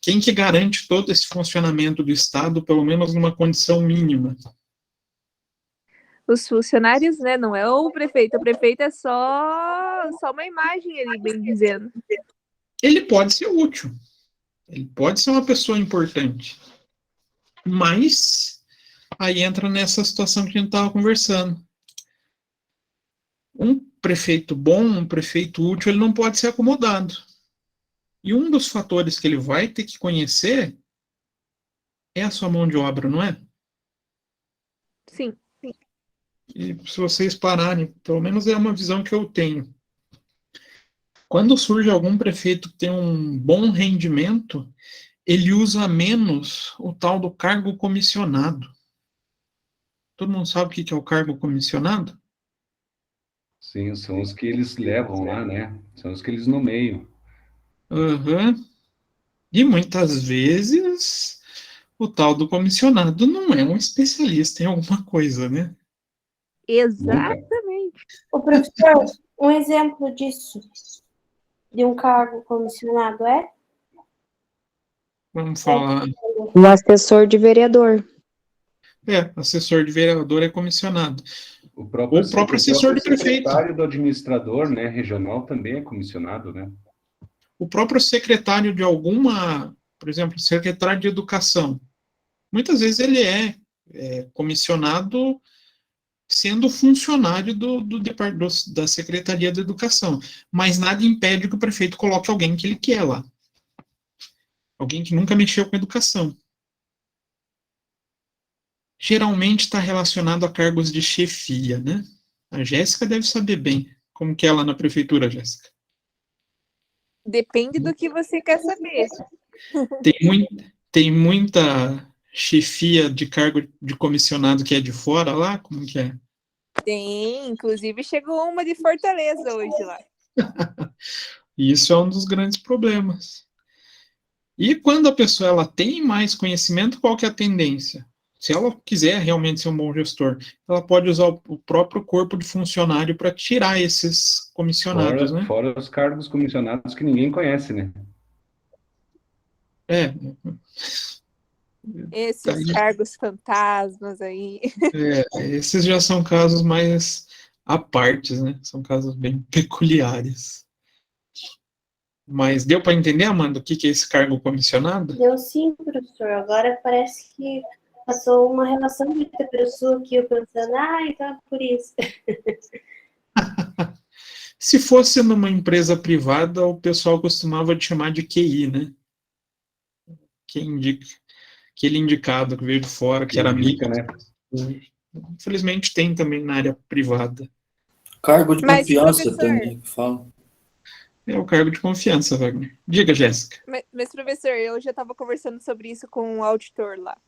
Quem que garante todo esse funcionamento do Estado, pelo menos numa condição mínima? Os funcionários, né? Não é o prefeito. O prefeito é só uma imagem ali, bem dizendo. Ele pode ser útil. Ele pode ser uma pessoa importante. Mas aí entra nessa situação que a gente estava conversando. Um prefeito bom, um prefeito útil, ele não pode ser acomodado. E um dos fatores que ele vai ter que conhecer é a sua mão de obra, não é? Sim. E se vocês pararem, pelo menos é uma visão que eu tenho. Quando surge algum prefeito que tem um bom rendimento, ele usa menos o tal do cargo comissionado. Todo mundo sabe o que é o cargo comissionado? Sim, são os que eles levam lá, né? São os que eles nomeiam. Uhum. E muitas vezes o tal do comissionado não é um especialista em alguma coisa, né? Exatamente. O professor, um exemplo disso, de um cargo comissionado é? Vamos falar. Um assessor de vereador. Assessor de vereador é comissionado. O próprio assessor de prefeito. O secretário do administrador, né, regional também é comissionado, né? O próprio secretário de alguma, por exemplo, secretário de educação, muitas vezes ele é comissionado sendo funcionário da Secretaria de Educação, mas nada impede que o prefeito coloque alguém que ele quer lá. Alguém que nunca mexeu com educação. Geralmente está relacionado a cargos de chefia, né? A Jéssica deve saber bem como que é lá na prefeitura, Jéssica. Depende do que você quer saber. Tem muita chefia de cargo de comissionado que é de fora lá? Como que é? Tem, inclusive chegou uma de Fortaleza hoje lá. E isso é um dos grandes problemas. E quando a pessoa ela tem mais conhecimento, qual que é a tendência? Se ela quiser realmente ser um bom gestor, ela pode usar o próprio corpo de funcionário para tirar esses comissionados, né? Fora os cargos comissionados que ninguém conhece, né? Esses cargos fantasmas aí. Esses já são casos mais à parte, né? São casos bem peculiares. Mas deu para entender, Amanda, o que é esse cargo comissionado? Deu sim, professor. Agora parece que passou uma relação de pessoa que eu pensando, então é por isso. Se fosse numa empresa privada, o pessoal costumava te chamar de QI, né? Aquele indicado que veio de fora, que era amigo, né? Infelizmente tem também na área privada. Cargo de confiança também, que fala. É o cargo de confiança, Wagner. Diga, Jéssica. Mas, professor, eu já estava conversando sobre isso com um auditor lá.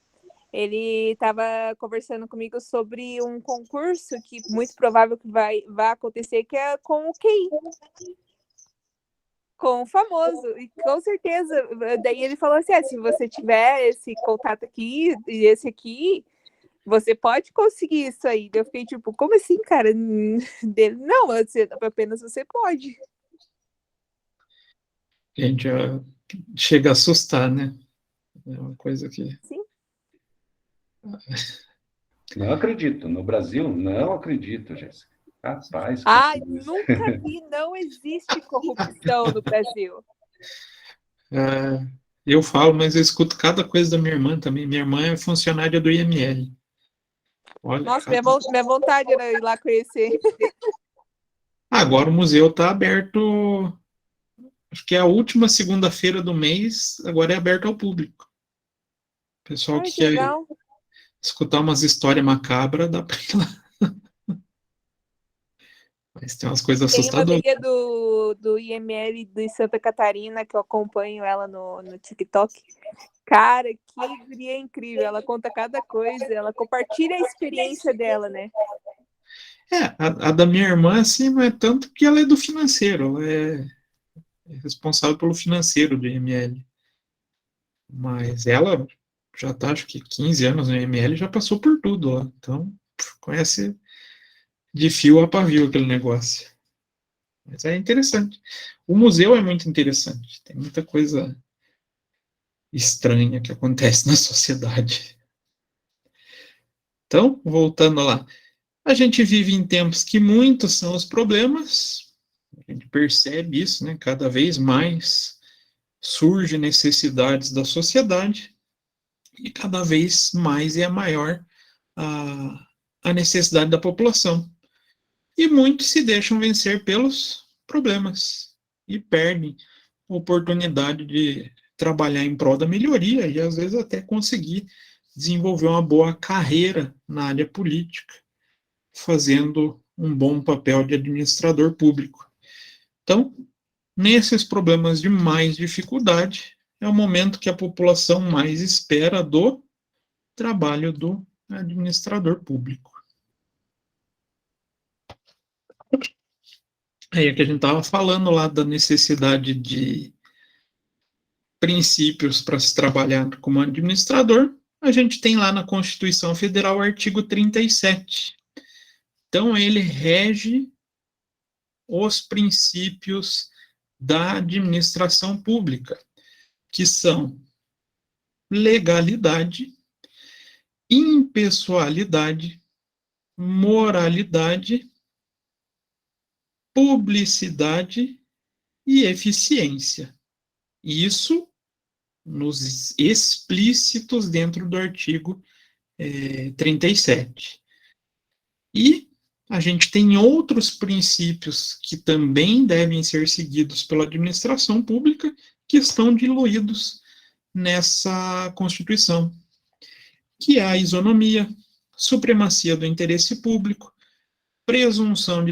Ele estava conversando comigo sobre um concurso que muito provável que vai acontecer, que é com o QI. Com o famoso. E com certeza. Daí ele falou assim, se você tiver esse contato aqui e esse aqui, você pode conseguir isso aí. Eu fiquei tipo, como assim, cara? Dele, não, apenas você pode. Gente, chega a assustar, né? É uma coisa que... Sim. Não acredito. No Brasil, não acredito, Jéssica. Rapaz. Nunca vi. Não existe corrupção no Brasil. Eu falo, mas eu escuto cada coisa da minha irmã também. Minha irmã é funcionária do IML. Olha, Nossa, minha vontade era ir lá conhecer. agora o museu está aberto, acho que é a última segunda-feira do mês, agora é aberto ao público. Pessoal Ai, que que quer legal. escutar umas histórias macabras, dá para ir lá. Mas tem umas coisas Tem uma assustadoras. guria do IML de Santa Catarina que eu acompanho ela no TikTok. Cara, que guria incrível. Ela conta cada coisa, ela compartilha a experiência dela, né? A da minha irmã, assim, não é tanto que ela é do financeiro, ela é responsável pelo financeiro do IML. Mas ela já está, acho que 15 anos no IML, já passou por tudo lá. Então, conhece de fio a pavio aquele negócio. Mas é interessante. O museu é muito interessante. Tem muita coisa estranha que acontece na sociedade. Então, voltando lá. A gente vive em tempos que muitos são os problemas. A gente percebe isso, né? Cada vez mais surgem necessidades da sociedade e cada vez mais é maior a necessidade da população. E muitos se deixam vencer pelos problemas e perdem a oportunidade de trabalhar em prol da melhoria e às vezes até conseguir desenvolver uma boa carreira na área política, fazendo um bom papel de administrador público. Então, nesses problemas de mais dificuldade, é o momento que a população mais espera do trabalho do administrador público. Aí é que a gente estava falando lá da necessidade de princípios para se trabalhar como administrador, a gente tem lá na Constituição Federal o artigo 37. Então, ele rege os princípios da administração pública, que são legalidade, impessoalidade, moralidade, publicidade e eficiência. Isso nos explícitos dentro do artigo 37. E a gente tem outros princípios que também devem ser seguidos pela administração pública que estão diluídos nessa Constituição, que é a isonomia, supremacia do interesse público, presunção de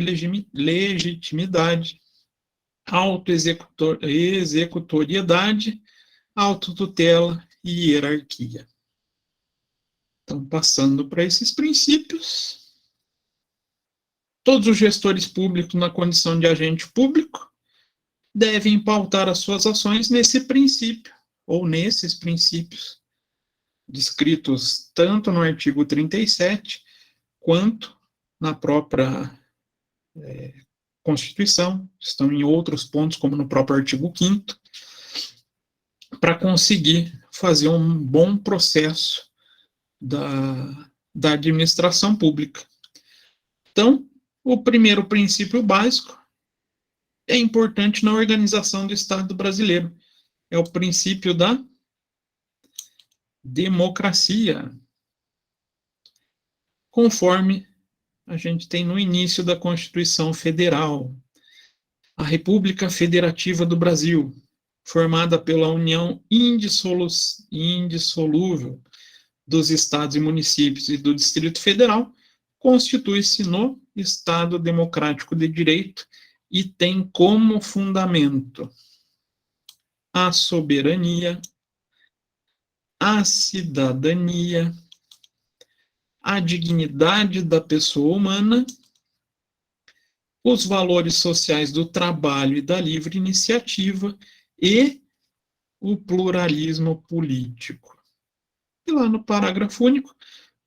legitimidade, autoexecutoriedade, autotutela e hierarquia. Então, passando para esses princípios, todos os gestores públicos na condição de agente público devem pautar as suas ações nesse princípio, ou nesses princípios, descritos tanto no artigo 37, quanto na própria Constituição, estão em outros pontos, como no próprio artigo 5º, para conseguir fazer um bom processo da administração pública. Então, o primeiro princípio básico é importante na organização do Estado brasileiro. É o princípio da democracia, conforme a gente tem no início da Constituição Federal. A República Federativa do Brasil, formada pela união indissolúvel dos estados e municípios e do Distrito Federal, constitui-se no Estado Democrático de Direito e tem como fundamento a soberania, a cidadania, a dignidade da pessoa humana, os valores sociais do trabalho e da livre iniciativa e o pluralismo político. E lá no parágrafo único,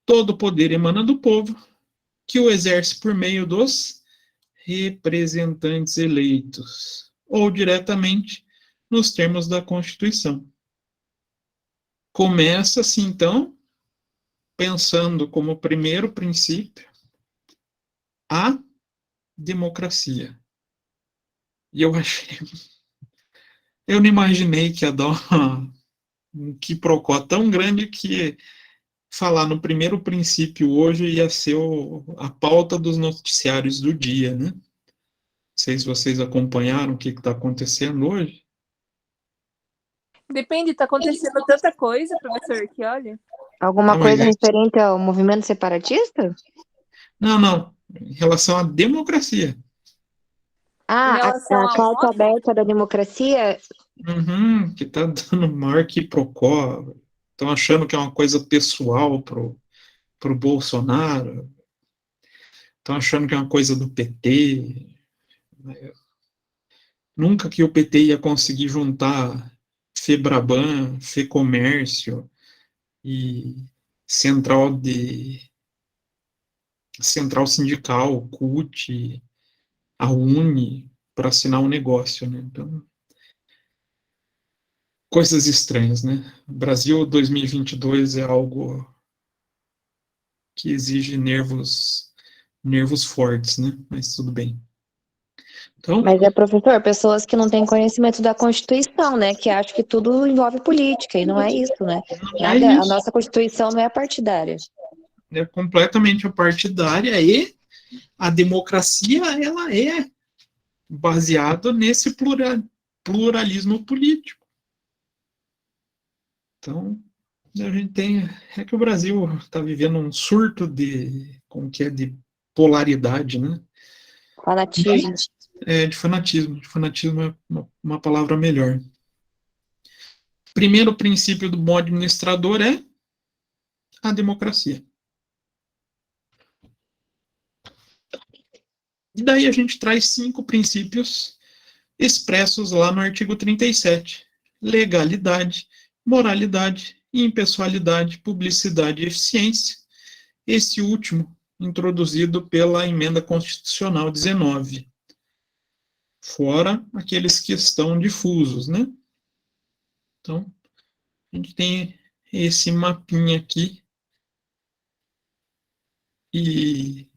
todo poder emana do povo, que o exerce por meio dos representantes eleitos, ou diretamente nos termos da Constituição. Começa-se, então, pensando como primeiro princípio a democracia. E eu não imaginei que ia dar um quiprocó tão grande que falar no primeiro princípio hoje ia ser a pauta dos noticiários do dia, né? Não sei se vocês acompanharam o que está acontecendo hoje. Depende, tá acontecendo tanta coisa, professor, que olha. Alguma Não, coisa mas- referente ao movimento separatista? Não. Em relação à democracia. Em Ah, relação a ao carta voto, aberta da democracia. Uhum, que está dando maior quiprocó. Estão achando que é uma coisa pessoal pro Bolsonaro. Estão achando que é uma coisa do PT. Nunca que o PT ia conseguir juntar Febraban, Fecomércio e Central Sindical, CUT, a Uni, para assinar um negócio, né? Então, coisas estranhas, né? Brasil 2022 é algo que exige nervos fortes, né? Mas tudo bem. Então, Mas professor, pessoas que não têm conhecimento da Constituição, né? Que acham que tudo envolve política, e não é isso, né? não é A isso. nossa Constituição não é partidária. É completamente partidária e a democracia, ela é baseada nesse pluralismo político. Então, a gente tem, é que o Brasil está vivendo um surto de polaridade, né? Fanatismo. De fanatismo. Fanatismo é uma palavra melhor. Primeiro princípio do bom administrador é a democracia. E daí a gente traz 5 princípios expressos lá no artigo 37. Legalidade, moralidade, impessoalidade, publicidade e eficiência. Esse último introduzido pela emenda constitucional 19. Fora aqueles que estão difusos, né? Então, a gente tem esse mapinha aqui. E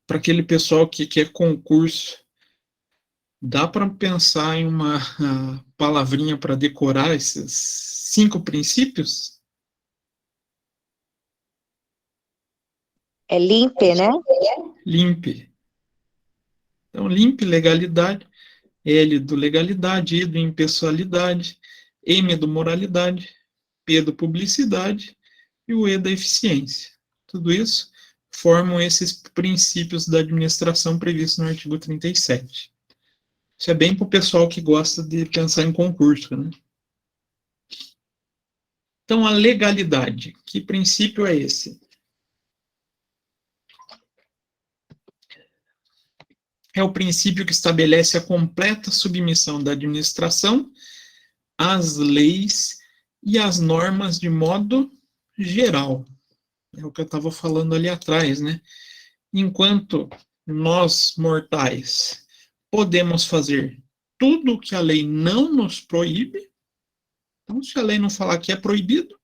para aquele pessoal que quer concurso, dá para pensar em uma palavrinha para decorar esses 5 princípios? É limpe, né? Limpe. Então, limpe, legalidade. L do legalidade, I do impessoalidade, M do moralidade, P do publicidade e o E da eficiência. Tudo isso formam esses princípios da administração previstos no artigo 37. Isso é bem para o pessoal que gosta de pensar em concurso, né? Então, a legalidade, que princípio é esse? É o princípio que estabelece a completa submissão da administração às leis e às normas de modo geral. É o que eu estava falando ali atrás, né? Enquanto nós, mortais, podemos fazer tudo o que a lei não nos proíbe, então, se a lei não falar que é proibido,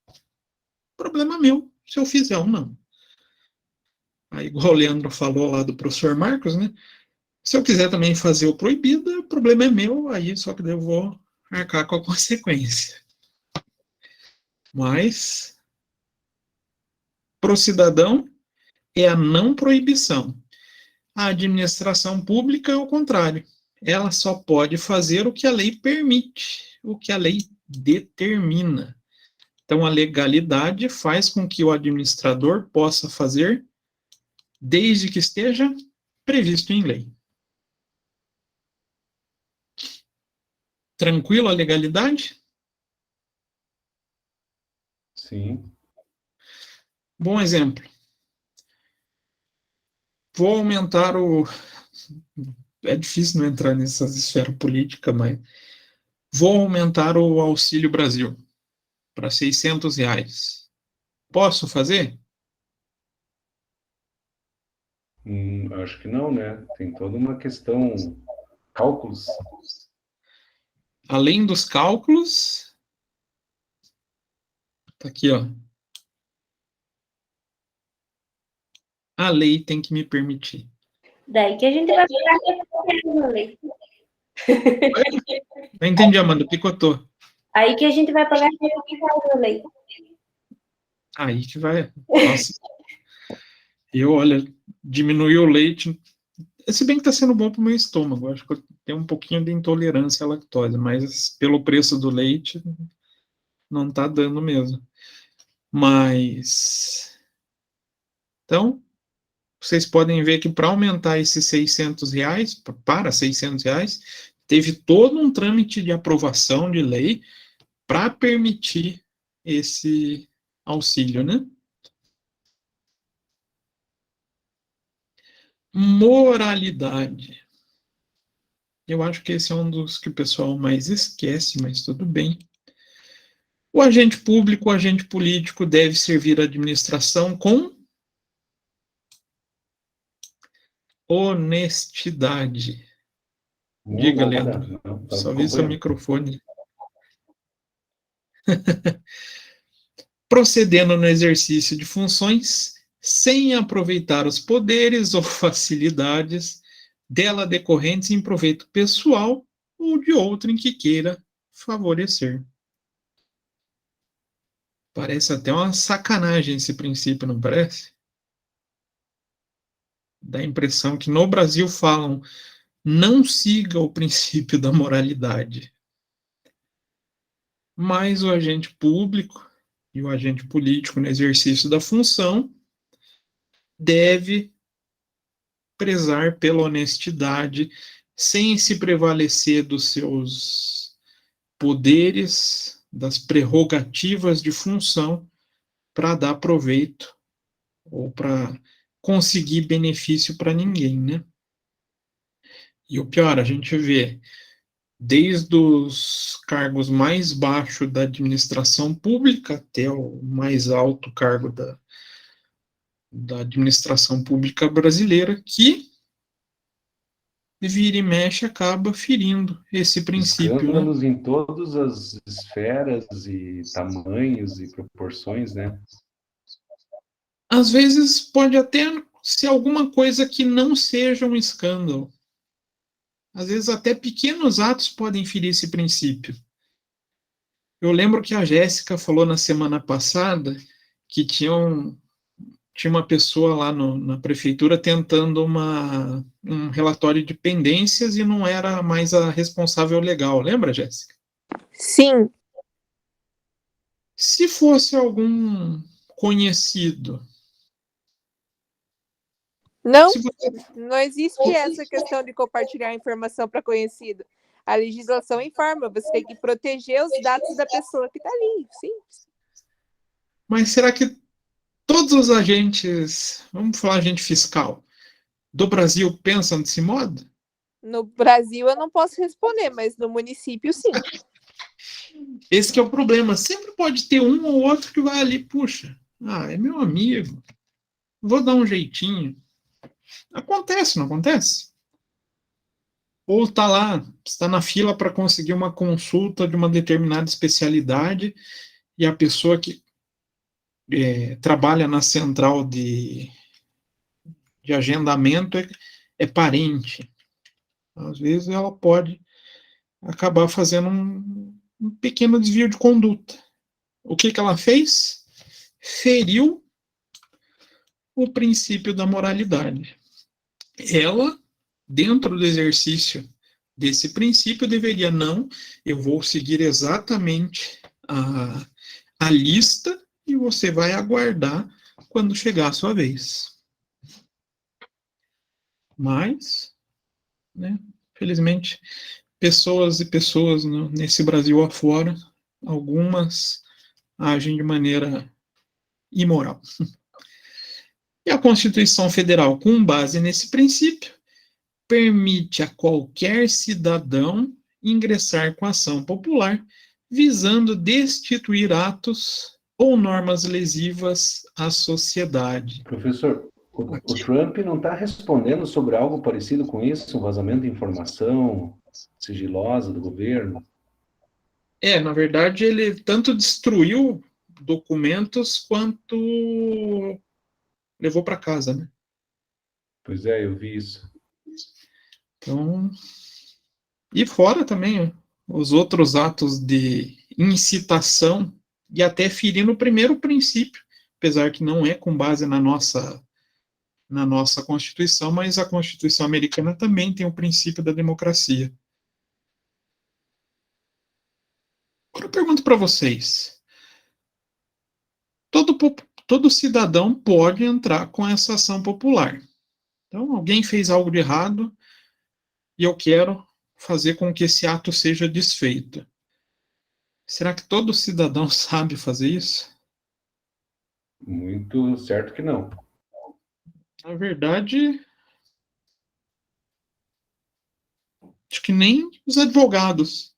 problema meu, se eu fizer ou não. Aí, igual o Leandro falou lá do professor Marcos, né? Se eu quiser também fazer o proibido, o problema é meu, aí só que eu vou arcar com a consequência. Mas, para o cidadão, é a não proibição. A administração pública é o contrário. Ela só pode fazer o que a lei permite, o que a lei determina. Então, a legalidade faz com que o administrador possa fazer desde que esteja previsto em lei. Tranquilo a legalidade? Sim. Bom exemplo. Vou aumentar o... É difícil não entrar nessas esferas políticas, mas vou aumentar o Auxílio Brasil para R$ 600. Posso fazer? Acho que não, né? Tem toda uma questão, cálculos. Além dos cálculos, tá aqui, ó. A lei tem que me permitir. Daí que a gente vai pagar a lei. Não entendi, Amanda, picotou. Aí que a gente vai pagar a lei. Aí que vai. Nossa. Olha, diminuiu o leite. Se bem que está sendo bom para o meu estômago. Acho que eu tenho um pouquinho de intolerância à lactose, mas pelo preço do leite, não está dando mesmo. Mas. Então, vocês podem ver que para aumentar esses R$ 600, para R$ 600, teve todo um trâmite de aprovação de lei para permitir esse auxílio, né? Moralidade. Eu acho que esse é um dos que o pessoal mais esquece, mas tudo bem. O agente público, o agente político deve servir a administração com honestidade. Diga, Leandro. Só vi seu microfone. Procedendo no exercício de funções sem aproveitar os poderes ou facilidades dela decorrentes em proveito pessoal ou de outro em que queira favorecer. Parece até uma sacanagem esse princípio, não parece? Dá a impressão que no Brasil falam: não siga o princípio da moralidade. Mas o agente público e o agente político no exercício da função deve prezar pela honestidade, sem se prevalecer dos seus poderes, das prerrogativas de função, para dar proveito ou para conseguir benefício para ninguém, né? E o pior, a gente vê, desde os cargos mais baixos da administração pública até o mais alto cargo da administração pública brasileira, que vira e mexe acaba ferindo esse princípio. Escândalos, né? Em todas as esferas e tamanhos e proporções, né? Às vezes pode até ser alguma coisa que não seja um escândalo. Às vezes até pequenos atos podem ferir esse princípio. Eu lembro que a Jéssica falou na semana passada que tinha uma pessoa lá na prefeitura tentando um relatório de pendências e não era mais a responsável legal. Lembra, Jéssica? Sim. Se fosse algum conhecido... Não existe essa questão de compartilhar informação para conhecido. A legislação informa, você tem que proteger os dados da pessoa que está ali, sim. Mas será que todos os agentes, vamos falar agente fiscal, do Brasil pensam desse modo? No Brasil eu não posso responder, mas no município sim. Esse que é o problema. Sempre pode ter um ou outro que vai ali, puxa, é meu amigo, vou dar um jeitinho. Acontece, não acontece? Ou está na fila para conseguir uma consulta de uma determinada especialidade e a pessoa que trabalha na central de agendamento é parente. Às vezes ela pode acabar fazendo um pequeno desvio de conduta. O que ela fez? Feriu o princípio da moralidade. Ela, dentro do exercício desse princípio, deveria eu vou seguir exatamente a lista e você vai aguardar quando chegar a sua vez. Mas, né, felizmente, pessoas e pessoas nesse Brasil afora, algumas agem de maneira imoral. E a Constituição Federal, com base nesse princípio, permite a qualquer cidadão ingressar com ação popular visando destituir atos ou normas lesivas à sociedade. Professor, o Trump não está respondendo sobre algo parecido com isso, um vazamento de informação sigilosa do governo? Na verdade, ele tanto destruiu documentos quanto levou para casa, né? Pois é, eu vi isso. Então, e fora também os outros atos de incitação e até ferindo o primeiro princípio apesar que não é com base na nossa Constituição, mas a Constituição americana também tem o princípio da democracia. Agora eu pergunto para vocês, todo cidadão pode entrar com essa ação popular. Então, alguém fez algo de errado e eu quero fazer com que esse ato seja desfeito. Será que todo cidadão sabe fazer isso? Muito certo que não. Na verdade, acho que nem os advogados.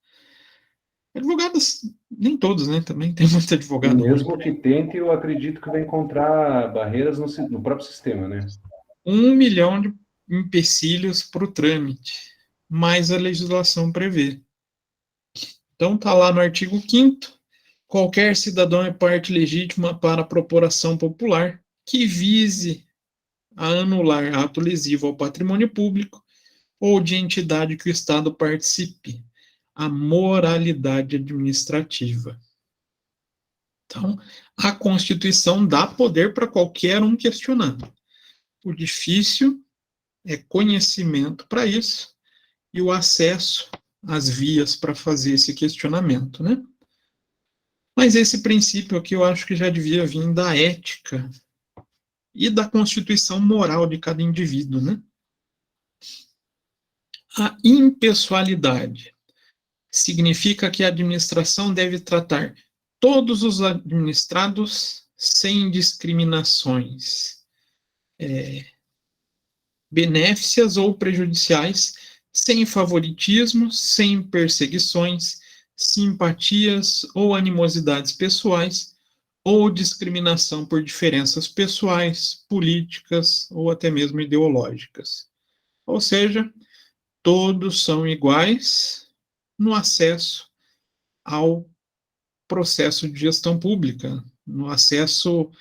Advogados, nem todos, né? Também tem muito E advogado ruim. mesmo que tente, eu acredito que vai encontrar barreiras no próprio sistema, né? 1 milhão de empecilhos para o trâmite, mas a legislação prevê. Então, está lá no artigo 5º, qualquer cidadão é parte legítima para propor ação popular que vise a anular ato lesivo ao patrimônio público ou de entidade que o Estado participe, a moralidade administrativa. Então, a Constituição dá poder para qualquer um questionar. O difícil é conhecimento para isso e o acesso às vias para fazer esse questionamento, né? Mas esse princípio aqui eu acho que já devia vir da ética e da constituição moral de cada indivíduo, né? A impessoalidade significa que a administração deve tratar todos os administrados sem discriminações benéficas ou prejudiciais, sem favoritismo, sem perseguições, simpatias ou animosidades pessoais, ou discriminação por diferenças pessoais, políticas ou até mesmo ideológicas. Ou seja, todos são iguais no acesso ao processo de gestão pública, no acesso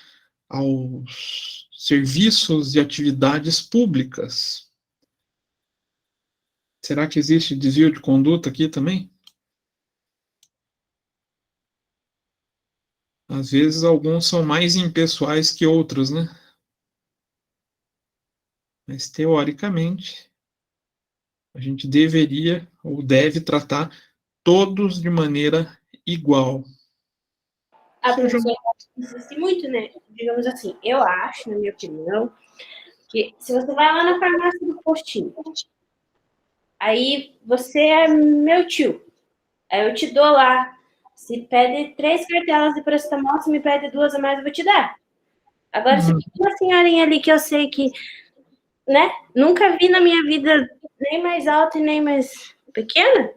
aos serviços e atividades públicas. Será que existe desvio de conduta aqui também? Às vezes, alguns são mais impessoais que outros, né? Mas, teoricamente, a gente deveria ou deve tratar todos de maneira igual. A pessoa insiste muito, né? Digamos assim, eu acho, na minha opinião, que se você vai lá na farmácia do postinho, aí você é meu tio, aí eu te dou lá, se pede 3 cartelas de paracetamol, se me pede 2 a mais, eu vou te dar. Agora, se tem uma senhorinha ali que eu sei que, né, nunca vi na minha vida nem mais alta e nem mais pequena,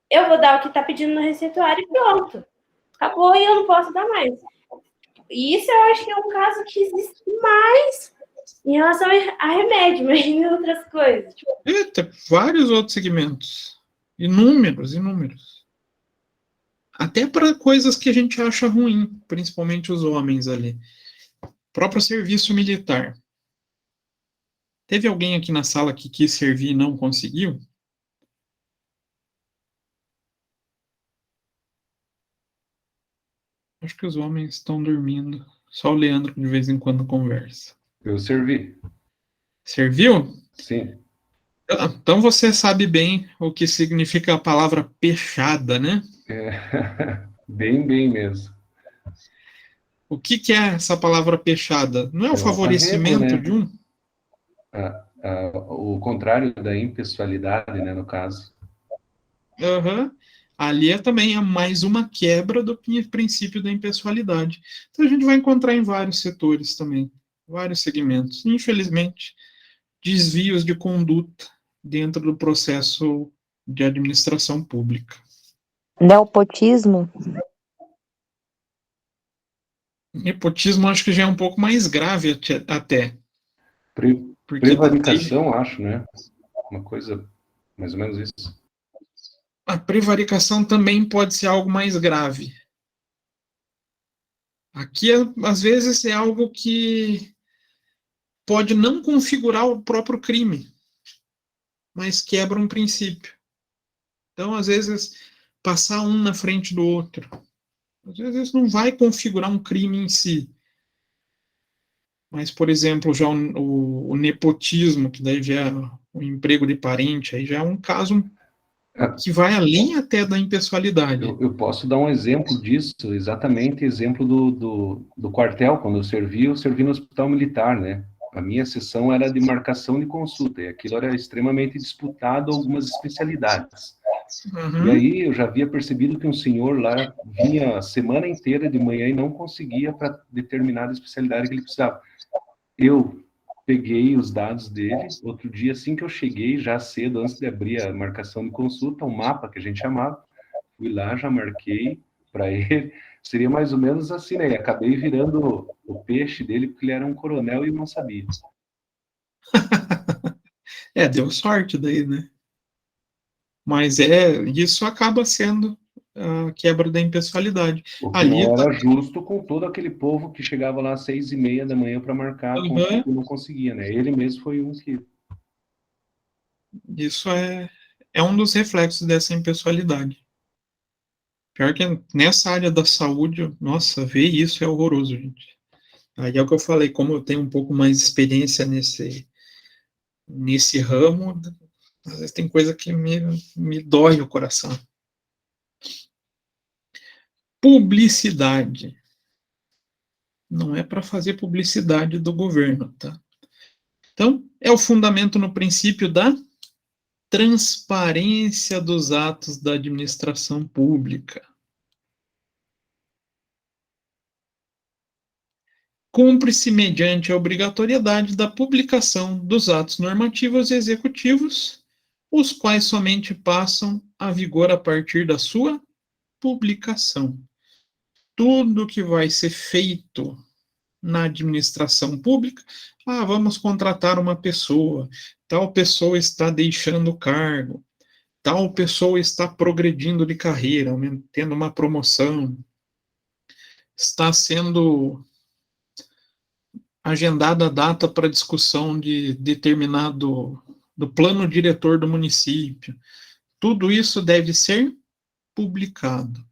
eu vou dar o que tá pedindo no receituário e pronto. Acabou e eu não posso dar mais. E isso eu acho que é um caso que existe mais em relação a remédio, mas em outras coisas. Eita, vários outros segmentos. Inúmeros. Até para coisas que a gente acha ruim, principalmente os homens ali. O próprio serviço militar. Teve alguém aqui na sala que quis servir e não conseguiu? Acho que os homens estão dormindo. Só o Leandro de vez em quando conversa. Eu servi. Serviu? Sim. Então você sabe bem o que significa a palavra pechada, né? Bem mesmo. O que é essa palavra pechada? Não é o É um favorecimento arrego, né? de um? O contrário da impessoalidade, né, no caso. Uhum. Ali também é mais uma quebra do princípio da impessoalidade. Então a gente vai encontrar em vários setores também, vários segmentos. Infelizmente, desvios de conduta dentro do processo de administração pública. Nepotismo? Nepotismo acho que já é um pouco mais grave até. Porque Prevaricação, acho, né? Uma coisa mais ou menos isso. a prevaricação também pode ser algo mais grave. Aqui, às vezes, é algo que pode não configurar o próprio crime, mas quebra um princípio. Então, às vezes, passar um na frente do outro. Às vezes, não vai configurar um crime em si, Mas, por exemplo, já o nepotismo, que daí já é o emprego de parente, aí já é um caso que vai além até da impessoalidade. Eu posso dar um exemplo disso, exatamente exemplo do quartel, quando eu servi no hospital militar, né? A minha sessão era de marcação de consulta, e aquilo era extremamente disputado, algumas especialidades. E aí eu já havia percebido que um senhor lá vinha a semana inteira de manhã e não conseguia para determinada especialidade que ele precisava. Eu peguei os dados dele, outro dia, assim que eu cheguei, já cedo, antes de abrir a marcação de consulta, um mapa que a gente chamava, fui lá, já marquei para ele, seria mais ou menos assim, né? Acabei virando o peixe dele, porque ele era um coronel e não sabia. Deu sorte daí, né? Mas isso acaba sendo a quebra da impessoalidade. O que Ali, não era justo com todo aquele povo que chegava lá às 6:30 da manhã para marcar a consulta e não conseguia, né? Ele mesmo foi um que... Isso é um dos reflexos dessa impessoalidade. Pior que nessa área da saúde, nossa, ver isso é horroroso, gente. Aí é o que eu falei, como eu tenho um pouco mais de experiência nesse ramo, às vezes tem coisa que me dói o coração. Publicidade. Não é para fazer publicidade do governo, tá? Então, é o fundamento no princípio da transparência dos atos da administração pública. Cumpre-se mediante a obrigatoriedade da publicação dos atos normativos e executivos, os quais somente passam a vigor a partir da sua publicação. Tudo que vai ser feito na administração pública, vamos contratar uma pessoa, tal pessoa está deixando o cargo, tal pessoa está progredindo de carreira, tendo uma promoção, está sendo agendada a data para discussão de determinado do plano diretor do município. Tudo isso deve ser publicado.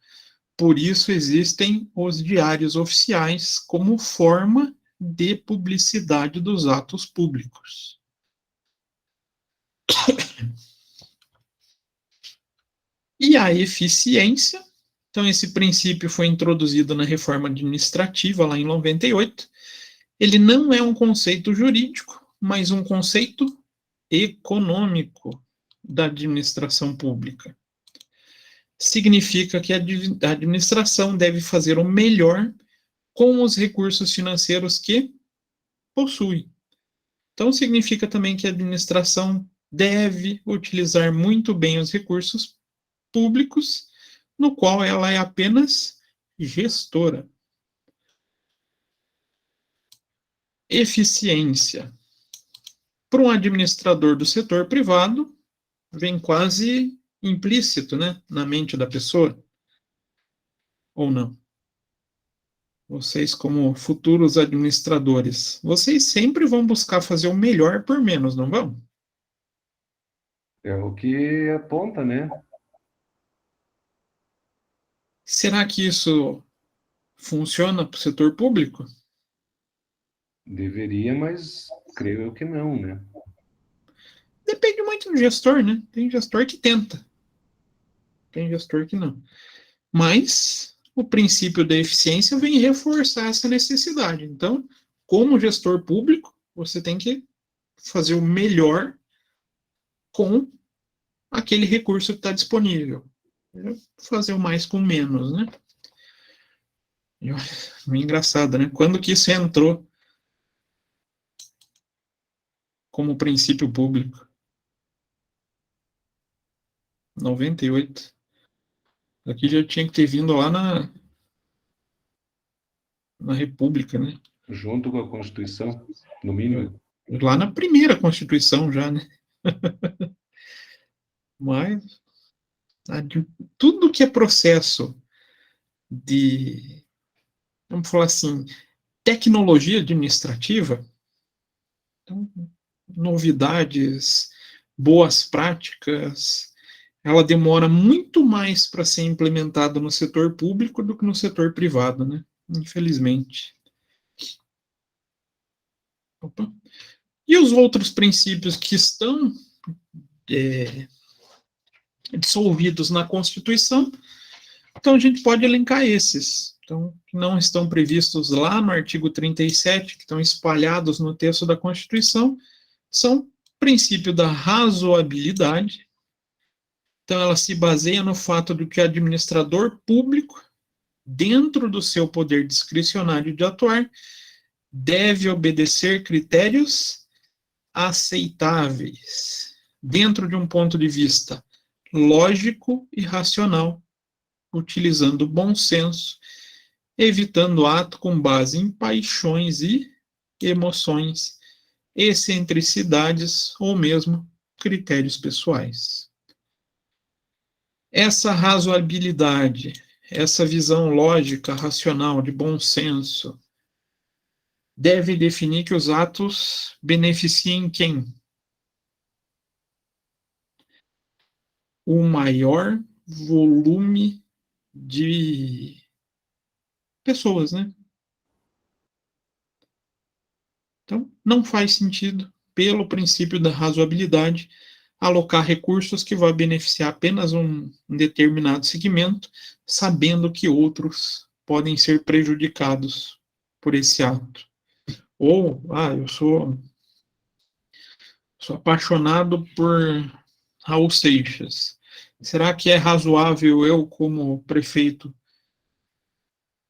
Por isso existem os diários oficiais como forma de publicidade dos atos públicos. E a eficiência, então esse princípio foi introduzido na reforma administrativa lá em 98. Ele não é um conceito jurídico, mas um conceito econômico da administração pública. Significa que a administração deve fazer o melhor com os recursos financeiros que possui. Então, significa também que a administração deve utilizar muito bem os recursos públicos, no qual ela é apenas gestora. Eficiência. Para um administrador do setor privado, vem quase implícito, né, na mente da pessoa. Ou não? Vocês, como futuros administradores, vocês sempre vão buscar fazer o melhor por menos, não vão? É o que aponta, né? Será que isso funciona para o setor público? Deveria, mas creio eu que não, né? Depende muito do gestor, né? Tem gestor que tenta. Tem gestor que não. Mas o princípio da eficiência vem reforçar essa necessidade. Então, como gestor público, você tem que fazer o melhor com aquele recurso que está disponível. Fazer o mais com menos, né? É engraçado, né? Quando que isso entrou como princípio público? 98. Aqui já tinha que ter vindo lá na República, né? Junto com a Constituição, no mínimo. Lá na primeira Constituição já, né? Mas tudo que é processo de, vamos falar assim, tecnologia administrativa, então, novidades, boas práticas, ela demora muito mais para ser implementada no setor público do que no setor privado, né? Infelizmente. Opa. E os outros princípios que estão dissolvidos na Constituição, então a gente pode elencar esses. Então, que não estão previstos lá no artigo 37, que estão espalhados no texto da Constituição, são o princípio da razoabilidade. Então, ela se baseia no fato de que o administrador público, dentro do seu poder discricionário de atuar, deve obedecer critérios aceitáveis, dentro de um ponto de vista lógico e racional, utilizando bom senso, evitando ato com base em paixões e emoções, excentricidades ou mesmo critérios pessoais. Essa razoabilidade, essa visão lógica, racional, de bom senso, deve definir que os atos beneficiem quem? O maior volume de pessoas, né? Então, não faz sentido, pelo princípio da razoabilidade, alocar recursos que vão beneficiar apenas um determinado segmento, sabendo que outros podem ser prejudicados por esse ato. Ou, eu sou apaixonado por Raul Seixas. Será que é razoável eu, como prefeito,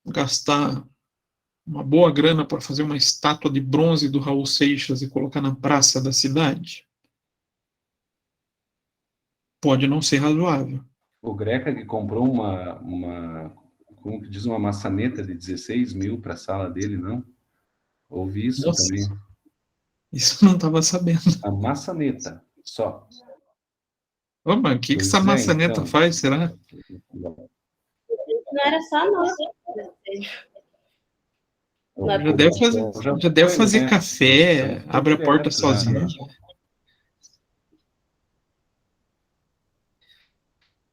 gastar uma boa grana para fazer uma estátua de bronze do Raul Seixas e colocar na praça da cidade? Pode não ser razoável. O Greca que comprou como que diz, uma maçaneta de 16 mil para a sala dele, não? Ouvi isso. Nossa, também. Isso eu não estava sabendo. A maçaneta, só. Ô, mas o que essa maçaneta então faz, será? Não era só nossa. Já deve fazer, né? Café, abre a porta sozinho.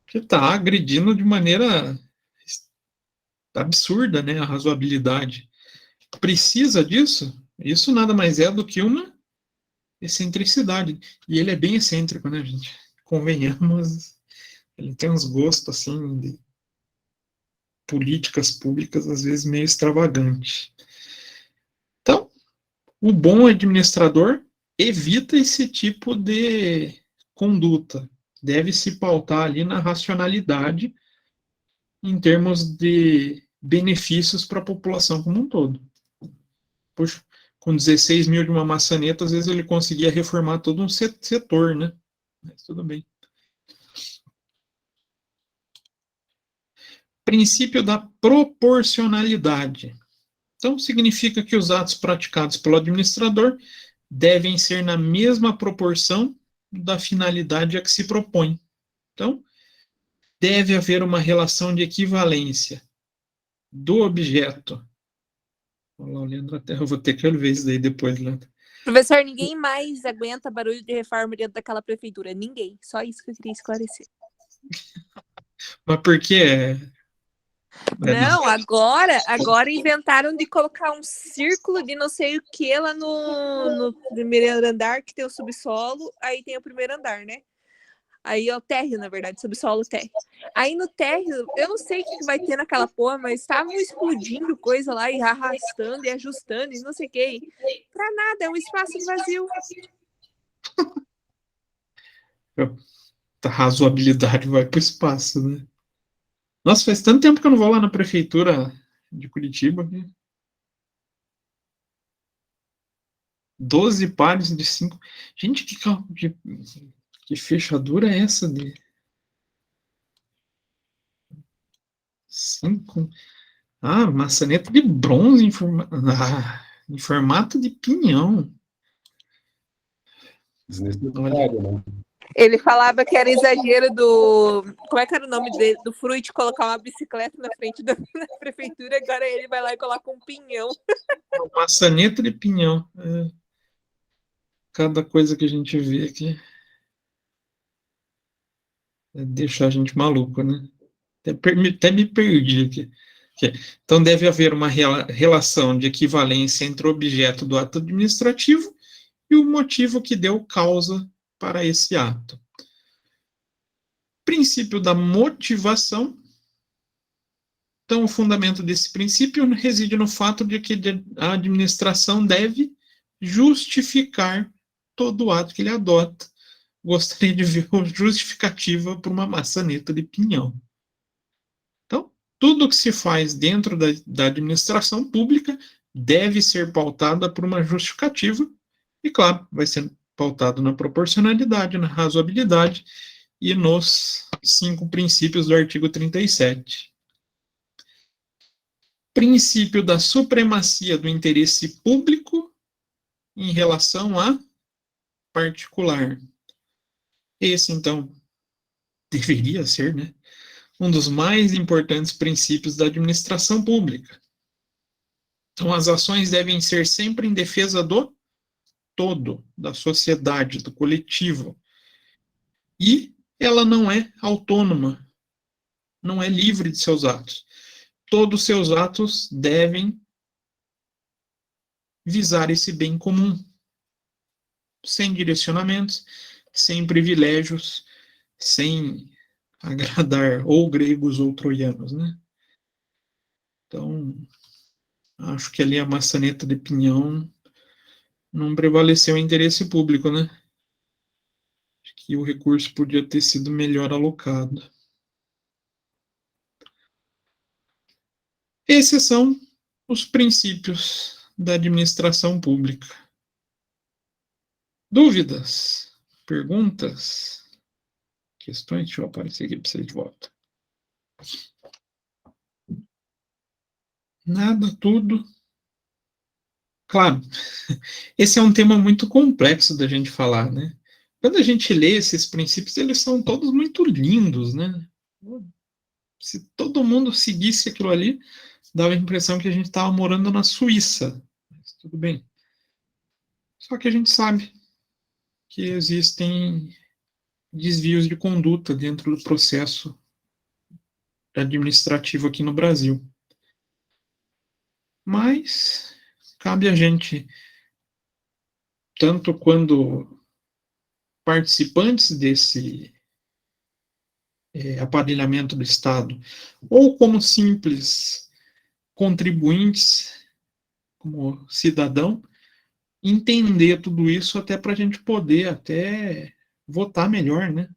Que está agredindo de maneira absurda, né, a razoabilidade. Precisa disso? Isso nada mais é do que uma excentricidade. E ele é bem excêntrico, né, gente? Convenhamos, ele tem uns gostos, assim, de políticas públicas, às vezes, meio extravagantes. Então, o bom administrador evita esse tipo de conduta. Deve se pautar ali na racionalidade em termos de benefícios para a população como um todo. Poxa, com 16 mil de uma maçaneta, às vezes ele conseguia reformar todo um setor, né? Mas tudo bem. Princípio da proporcionalidade. Então, significa que os atos praticados pelo administrador devem ser na mesma proporção da finalidade a que se propõe. Então, deve haver uma relação de equivalência do objeto. Olha lá, o Leandro, até eu vou ter que ver isso daí depois, Leandro. Professor, ninguém mais aguenta barulho de reforma dentro daquela prefeitura. Ninguém. Só isso que eu queria esclarecer. Mas por quê? Não, agora inventaram de colocar um círculo de não sei o que lá no primeiro andar, que tem o subsolo, aí tem o primeiro andar, né? Aí é o térreo, na verdade, subsolo, térreo. Aí no térreo, eu não sei o que vai ter naquela porra, mas estavam explodindo coisa lá e arrastando e ajustando e não sei o que. Pra nada, é um espaço vazio. A razoabilidade vai pro espaço, né? Nossa, faz tanto tempo que eu não vou lá na prefeitura de Curitiba. 12 pares de 5. Gente, que fechadura é essa de 5? Maçaneta de bronze em formato de pinhão. Desnecessário, né? Ele falava que era exagero do... Como é que era o nome dele? Do Fruit colocar uma bicicleta na frente da prefeitura, agora ele vai lá e coloca um pinhão. Maçaneta de pinhão. Cada coisa que a gente vê aqui é deixar a gente maluco, né? Até me perdi aqui. Então, deve haver uma relação de equivalência entre o objeto do ato administrativo e o motivo que deu causa para esse ato. Princípio da motivação. Então, o fundamento desse princípio reside no fato de que a administração deve justificar todo o ato que ele adota. Gostaria de ver justificativa para uma maçaneta de pinhão. Então, tudo que se faz dentro da administração pública deve ser pautada por uma justificativa e, claro, vai ser pautado na proporcionalidade, na razoabilidade e nos 5 princípios do artigo 37. Princípio da supremacia do interesse público em relação a particular. Esse, então, deveria ser, né, um dos mais importantes princípios da administração pública. Então, as ações devem ser sempre em defesa do todo, da sociedade, do coletivo. E ela não é autônoma, não é livre de seus atos. Todos os seus atos devem visar esse bem comum, sem direcionamentos, sem privilégios, sem agradar ou gregos ou troianos, né? Então, acho que ali a maçaneta de pinhão não prevaleceu o interesse público, né? Acho que o recurso podia ter sido melhor alocado. Esses são os princípios da administração pública. Dúvidas? Perguntas? Questões? Deixa eu aparecer aqui para vocês de volta. Nada, tudo. Claro, esse é um tema muito complexo da gente falar, né? Quando a gente lê esses princípios, eles são todos muito lindos, né? Se todo mundo seguisse aquilo ali, dava a impressão que a gente estava morando na Suíça. Mas tudo bem. Só que a gente sabe que existem desvios de conduta dentro do processo administrativo aqui no Brasil. Mas cabe a gente, tanto quando participantes desse aparelhamento do Estado, ou como simples contribuintes, como cidadão, entender tudo isso até para a gente poder até votar melhor, né?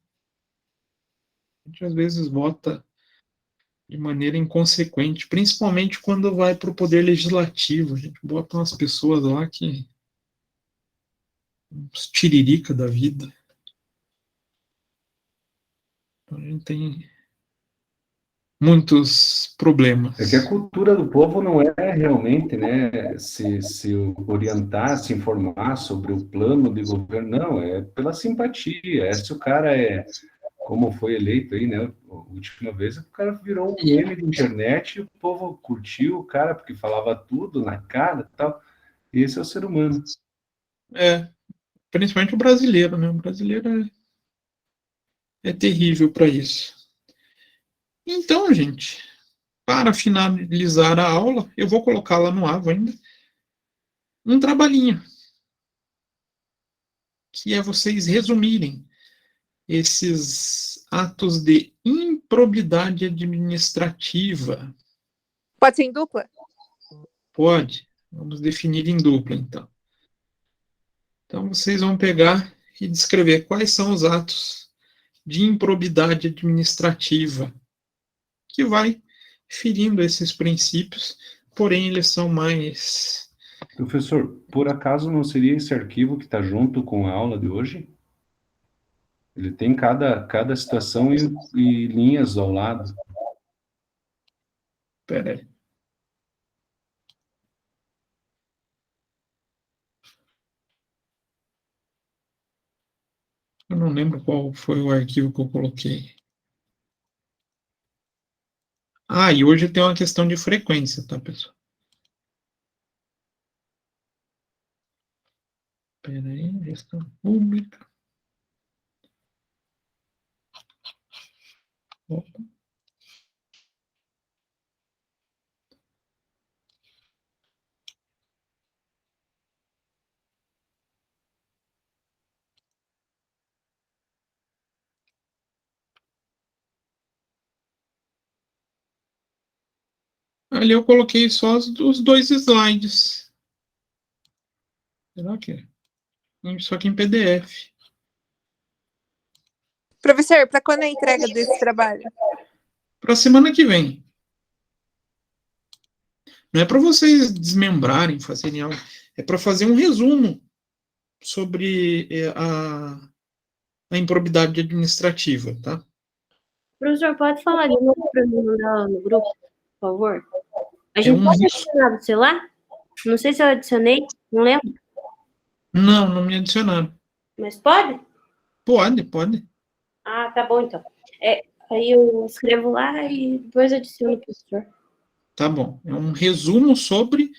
A gente às vezes vota de maneira inconsequente, principalmente quando vai para o poder legislativo. A gente bota umas pessoas lá que uns tiririca da vida. Então a gente tem muitos problemas. É que a cultura do povo não é realmente, né, se orientar, se informar sobre o plano de governo, não, é pela simpatia. É se o cara como foi eleito aí, né, a última vez, o cara virou um meme de internet e o povo curtiu o cara porque falava tudo na cara e tal. Esse é o ser humano. Principalmente o brasileiro, né? O brasileiro é terrível para isso. Então, gente, para finalizar a aula, eu vou colocar lá no AVO ainda um trabalhinho, que é vocês resumirem esses atos de improbidade administrativa. Pode ser em dupla? Pode. Vamos definir em dupla, então. Então, vocês vão pegar e descrever quais são os atos de improbidade administrativa, que vai ferindo esses princípios, porém eles são mais... Professor, por acaso não seria esse arquivo que está junto com a aula de hoje? Ele tem cada situação e linhas ao lado. Espera aí. Eu não lembro qual foi o arquivo que eu coloquei. E hoje tem uma questão de frequência, tá, pessoal? Espera aí, gestão pública. Opa. Ali eu coloquei só os 2 slides. Será que é? Só que em PDF. Professor, para quando é a entrega desse trabalho? Para a semana que vem. Não é para vocês desmembrarem, fazerem algo. É para fazer um resumo sobre a improbidade administrativa, tá? Professor, pode falar de novo para mim mandar no grupo, por favor? A gente um pode risco. adicionar do celular? Não sei se eu adicionei, não lembro. Não me adicionaram. Mas pode? Pode. Ah, tá bom então. Aí eu escrevo lá e depois adiciono o professor. Tá bom. É um resumo sobre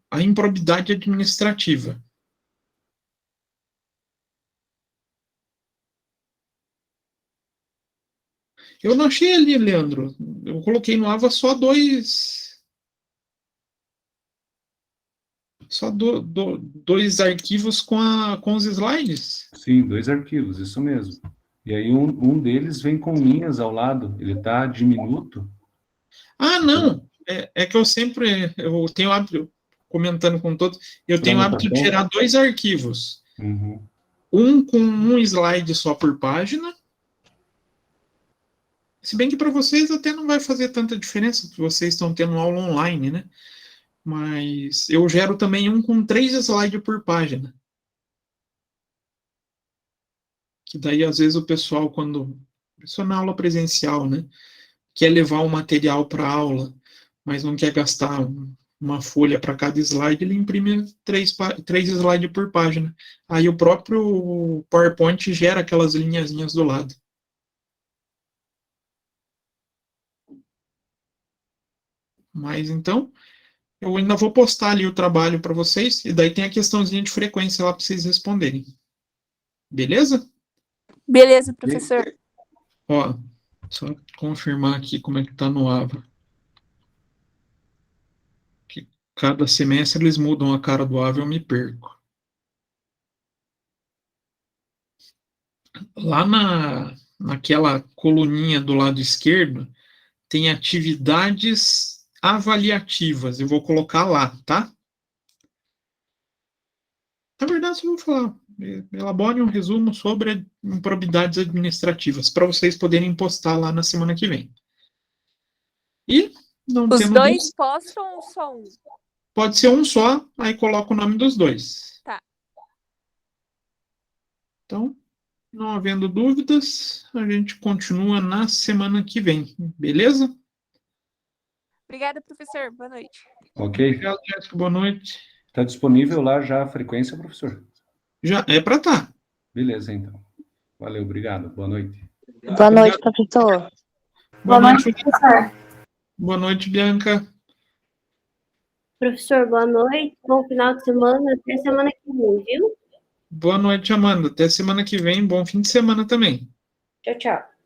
a improbidade administrativa. Eu não achei ali, Leandro. Eu coloquei no AVA só dois arquivos com os slides. Sim, 2 arquivos, isso mesmo. E aí um deles vem com linhas ao lado, ele está diminuto. Ah, não. É que eu tenho hábito, comentando com todos, eu tenho hábito de gerar 2 arquivos. Uhum. Um com um slide só por página. Se bem que para vocês até não vai fazer tanta diferença, porque vocês estão tendo aula online, né? Mas eu gero também um com 3 slides por página. Que daí, às vezes, o pessoal, isso é na aula presencial, né? Quer levar o material para a aula, mas não quer gastar uma folha para cada slide, ele imprime 3 slides por página. Aí o próprio PowerPoint gera aquelas linhazinhas do lado. Mas então, eu ainda vou postar ali o trabalho para vocês, e daí tem a questãozinha de frequência lá para vocês responderem. Beleza? Beleza, professor. Ó, só confirmar aqui como é que tá no AVA. Que cada semestre eles mudam a cara do AVA e eu me perco. Lá naquela coluninha do lado esquerdo, tem atividades avaliativas. Eu vou colocar lá, tá? Na verdade, eu vou falar. Elabore um resumo sobre improbidades administrativas, para vocês poderem postar lá na semana que vem. E, não Os tendo 2 postam ou só um? pode ser um só, aí coloca o nome dos 2. Tá. Então, não havendo dúvidas, a gente continua na semana que vem, beleza? Obrigada, professor. Boa noite. Ok? Obrigado, Jéssica. Boa noite. Está disponível lá já a frequência, professor? Já é para estar. Beleza, então. Valeu, obrigado. Boa noite. Boa noite, professor. Boa noite, professor. Boa noite, Bianca. Professor, boa noite. Bom final de semana. Até semana que vem, viu? Boa noite, Amanda. Até semana que vem. Bom fim de semana também. Tchau, tchau.